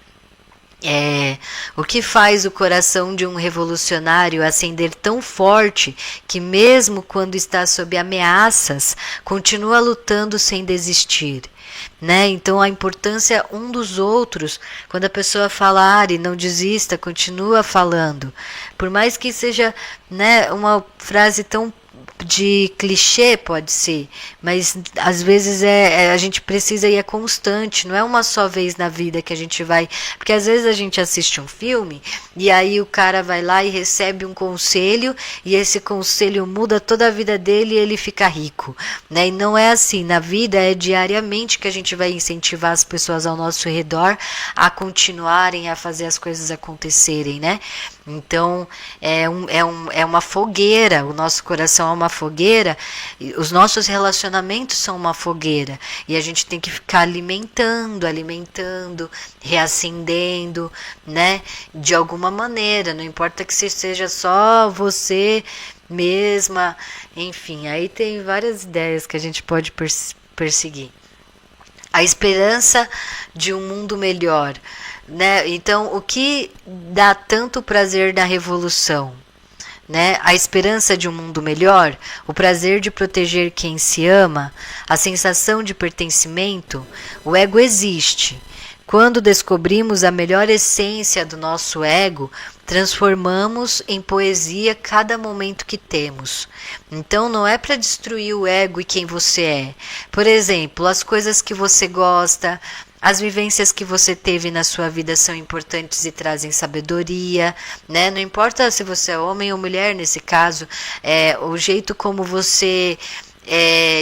O que faz o coração de um revolucionário acender tão forte que, mesmo quando está sob ameaças, continua lutando sem desistir. Né? Então, a importância um dos outros, quando a pessoa falar e não desista, continua falando. Por mais que seja, né, uma frase tão de clichê, pode ser, mas às vezes a gente precisa e é constante, não é uma só vez na vida que a gente vai, porque às vezes a gente assiste um filme e aí o cara vai lá e recebe um conselho e esse conselho muda toda a vida dele e ele fica rico, né? E não é assim, na vida é diariamente que a gente vai incentivar as pessoas ao nosso redor a continuarem a fazer as coisas acontecerem, né? Então, é uma fogueira, o nosso coração é uma fogueira, os nossos relacionamentos são uma fogueira, e a gente tem que ficar alimentando, reacendendo, né, de alguma maneira, não importa que seja só você mesma, enfim, aí tem várias ideias que a gente pode perseguir. A esperança de um mundo melhor. Né? Então, o que dá tanto prazer na revolução? Né? A esperança de um mundo melhor, o prazer de proteger quem se ama, a sensação de pertencimento, o ego existe. Quando descobrimos a melhor essência do nosso ego, transformamos em poesia cada momento que temos. Então não é para destruir o ego e quem você é. Por exemplo, as coisas que você gosta, as vivências que você teve na sua vida são importantes e trazem sabedoria, né? Não importa se você é homem ou mulher nesse caso, o jeito como você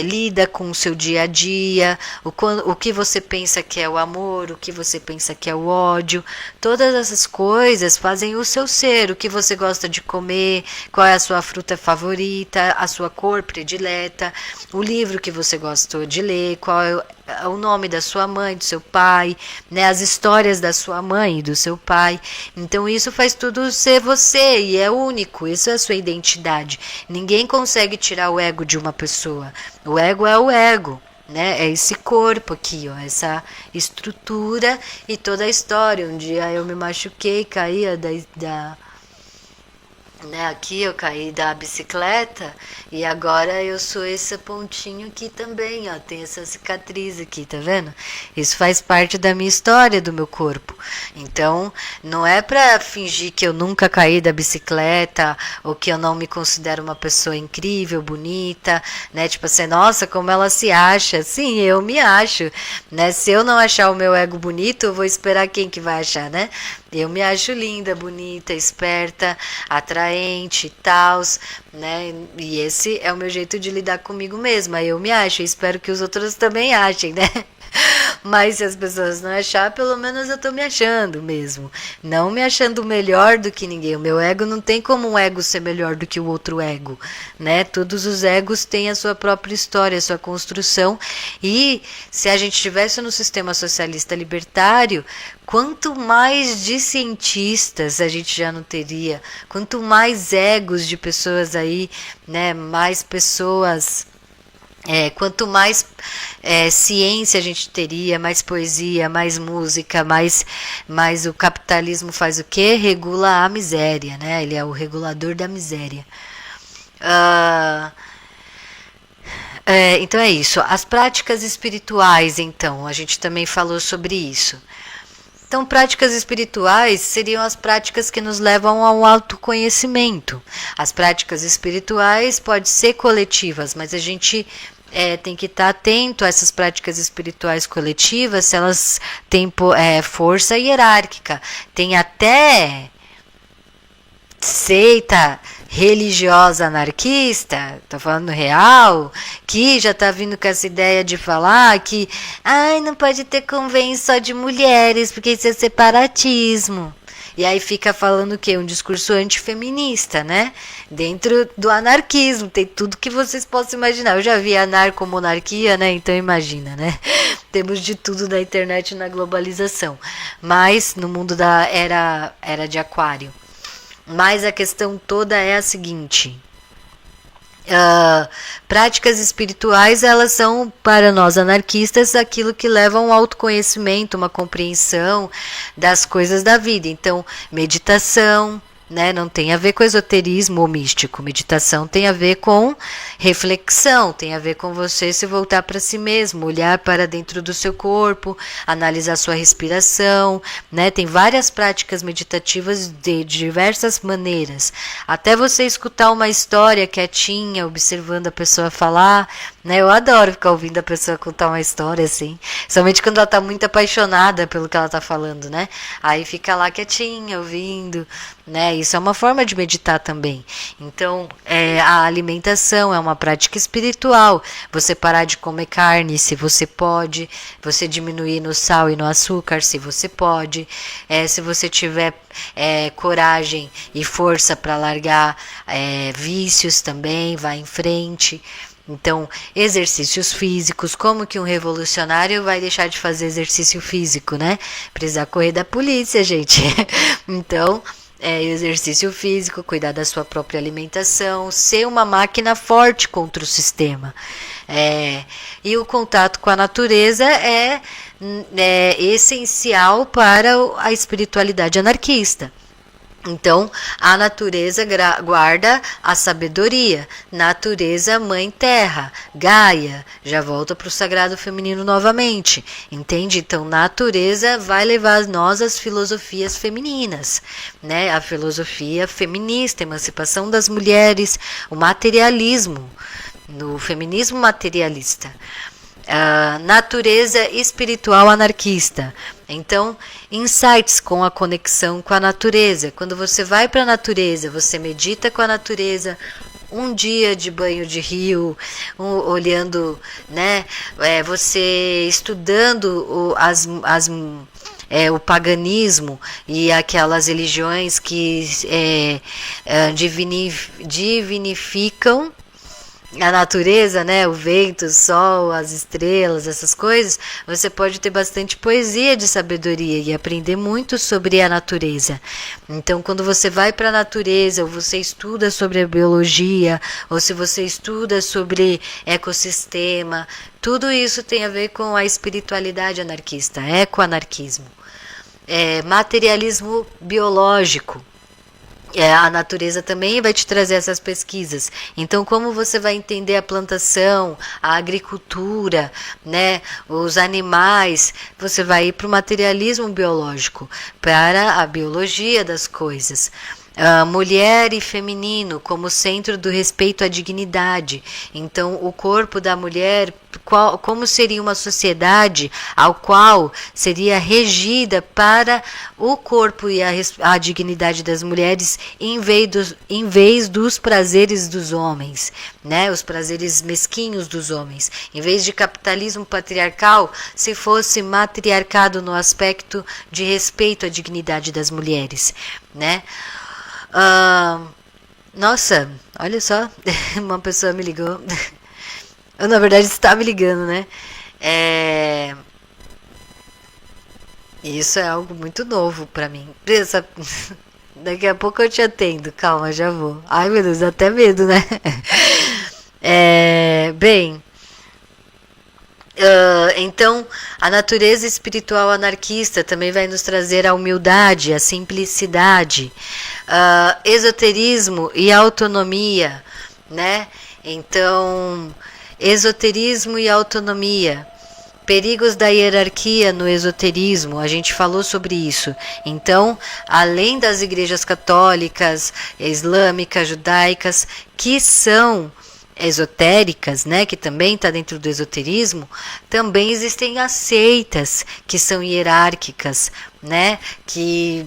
lida com o seu dia a dia, o que você pensa que é o amor, o que você pensa que é o ódio, todas essas coisas fazem o seu ser, o que você gosta de comer, qual é a sua fruta favorita, a sua cor predileta, o livro que você gostou de ler, qual é o nome da sua mãe, do seu pai, né, as histórias da sua mãe e do seu pai. Então isso faz tudo ser você e é único, isso é a sua identidade. Ninguém consegue tirar o ego de uma pessoa. O ego é o ego, né? É esse corpo aqui, ó, essa estrutura e toda a história. Um dia eu me machuquei, caía né, aqui eu caí da bicicleta e agora eu sou esse pontinho aqui também, ó, tem essa cicatriz aqui, tá vendo? Isso faz parte da minha história, do meu corpo. Então, não é pra fingir que eu nunca caí da bicicleta ou que eu não me considero uma pessoa incrível, bonita, né? Tipo assim, nossa, como ela se acha. Sim, eu me acho, né? Se eu não achar o meu ego bonito, eu vou esperar quem que vai achar, né? Eu me acho linda, bonita, esperta, atraente e tal, né? E esse é o meu jeito de lidar comigo mesma. Eu me acho, e espero que os outros também achem, né? Mas se as pessoas não achar, pelo menos eu tô me achando mesmo. Não me achando melhor do que ninguém. O meu ego não tem como um ego ser melhor do que o outro ego, né? Todos os egos têm a sua própria história, a sua construção. E se a gente estivesse no sistema socialista libertário, quanto mais de cientistas a gente já não teria, quanto mais egos de pessoas aí, né? Mais pessoas. Quanto mais ciência a gente teria, mais poesia, mais música, mais o capitalismo faz o quê? Regula a miséria, né? Ele é o regulador da miséria. Então é isso. As práticas espirituais, então, a gente também falou sobre isso. Então, práticas espirituais seriam as práticas que nos levam ao autoconhecimento. As práticas espirituais podem ser coletivas, mas a gente tem que estar atento a essas práticas espirituais coletivas, se elas têm força hierárquica. Tem até seita religiosa anarquista, tô falando real, que já tá vindo com essa ideia de falar que não pode ter convênio só de mulheres, porque isso é separatismo. E aí fica falando o quê? Um discurso antifeminista, né? Dentro do anarquismo, tem tudo que vocês possam imaginar. Eu já vi anarcomonarquia, né? Então imagina, né? Temos de tudo na internet e na globalização. Mas no mundo da era de Aquário. Mas a questão toda é a seguinte: práticas espirituais, elas são para nós anarquistas aquilo que leva a um autoconhecimento, uma compreensão das coisas da vida. Então, meditação, né, não tem a ver com esoterismo ou místico. Meditação tem a ver com reflexão, tem a ver com você se voltar para si mesmo, olhar para dentro do seu corpo, analisar sua respiração, né? Tem várias práticas meditativas de diversas maneiras. Até você escutar uma história quietinha, observando a pessoa falar, né? Eu adoro ficar ouvindo a pessoa contar uma história assim, somente quando ela está muito apaixonada pelo que ela está falando, né? Aí fica lá quietinha, ouvindo, né? Isso é uma forma de meditar também. Então, a alimentação é uma prática espiritual. Você parar de comer carne, se você pode. Você diminuir no sal e no açúcar, se você pode. Se você tiver coragem e força para largar vícios também, vá em frente. Então, exercícios físicos, como que um revolucionário vai deixar de fazer exercício físico, né? Precisar correr da polícia, gente. Então, exercício físico, cuidar da sua própria alimentação, ser uma máquina forte contra o sistema. E o contato com a natureza é essencial para a espiritualidade anarquista. Então, a natureza guarda a sabedoria, natureza mãe terra, Gaia, já volta para o sagrado feminino novamente, entende? Então, natureza vai levar nós às filosofias femininas, né? A filosofia feminista, emancipação das mulheres, o materialismo, no feminismo materialista. Natureza espiritual anarquista. Então, insights com a conexão com a natureza. Quando você vai para a natureza, você medita com a natureza, um dia de banho de rio, olhando, né? Você estudando o paganismo e aquelas religiões que divinificam a natureza, né, o vento, o sol, as estrelas, essas coisas, você pode ter bastante poesia de sabedoria e aprender muito sobre a natureza. Então, quando você vai para a natureza, ou você estuda sobre a biologia, ou se você estuda sobre ecossistema, tudo isso tem a ver com a espiritualidade anarquista, ecoanarquismo. Materialismo biológico. A natureza também vai te trazer essas pesquisas. Então, como você vai entender a plantação, a agricultura, né, os animais, você vai ir para o materialismo biológico, para a biologia das coisas. Mulher e feminino como centro do respeito à dignidade. Então, o corpo da mulher, como seria uma sociedade ao qual seria regida para o corpo e a dignidade das mulheres em vez dos prazeres dos homens, né? Os prazeres mesquinhos dos homens. Em vez de capitalismo patriarcal, se fosse matriarcado no aspecto de respeito à dignidade das mulheres, né? Nossa, olha só, uma pessoa me ligou. Eu, na verdade, está me ligando, né? Isso é algo muito novo pra mim. Daqui a pouco eu te atendo. Calma, já vou. Ai, meu Deus, dá até medo, né? Bem... então, a natureza espiritual anarquista também vai nos trazer a humildade, a simplicidade, esoterismo e autonomia, né? Então, esoterismo e autonomia. Perigos da hierarquia no esoterismo, a gente falou sobre isso. Então, além das igrejas católicas, islâmicas, judaicas, que são esotéricas, né, que também está dentro do esoterismo, também existem as seitas que são hierárquicas, né, que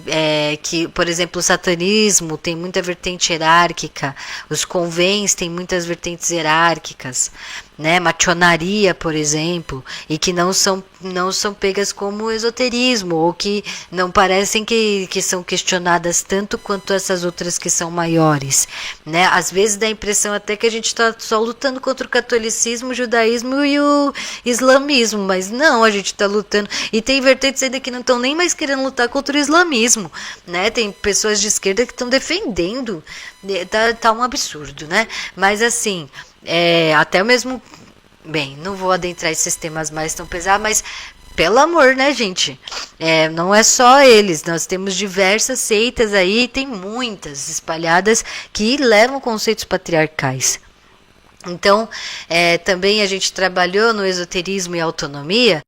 por exemplo, o satanismo tem muita vertente hierárquica, os convents têm muitas vertentes hierárquicas, né, maçonaria, por exemplo, e que não são pegas como esoterismo, ou que não parecem que são questionadas tanto quanto essas outras que são maiores, né, às vezes dá a impressão até que a gente está só lutando contra o catolicismo, o judaísmo e o islamismo, mas não, a gente está lutando, e tem vertentes ainda que não estão nem mais querendo lutar contra o islamismo, né? Tem pessoas de esquerda que estão defendendo, tá um absurdo, né? Mas assim, até mesmo, bem, não vou adentrar esses temas mais tão pesados, mas pelo amor, né, gente? Não é só eles, nós temos diversas seitas aí, tem muitas espalhadas que levam conceitos patriarcais. Então, também a gente trabalhou no esoterismo e autonomia,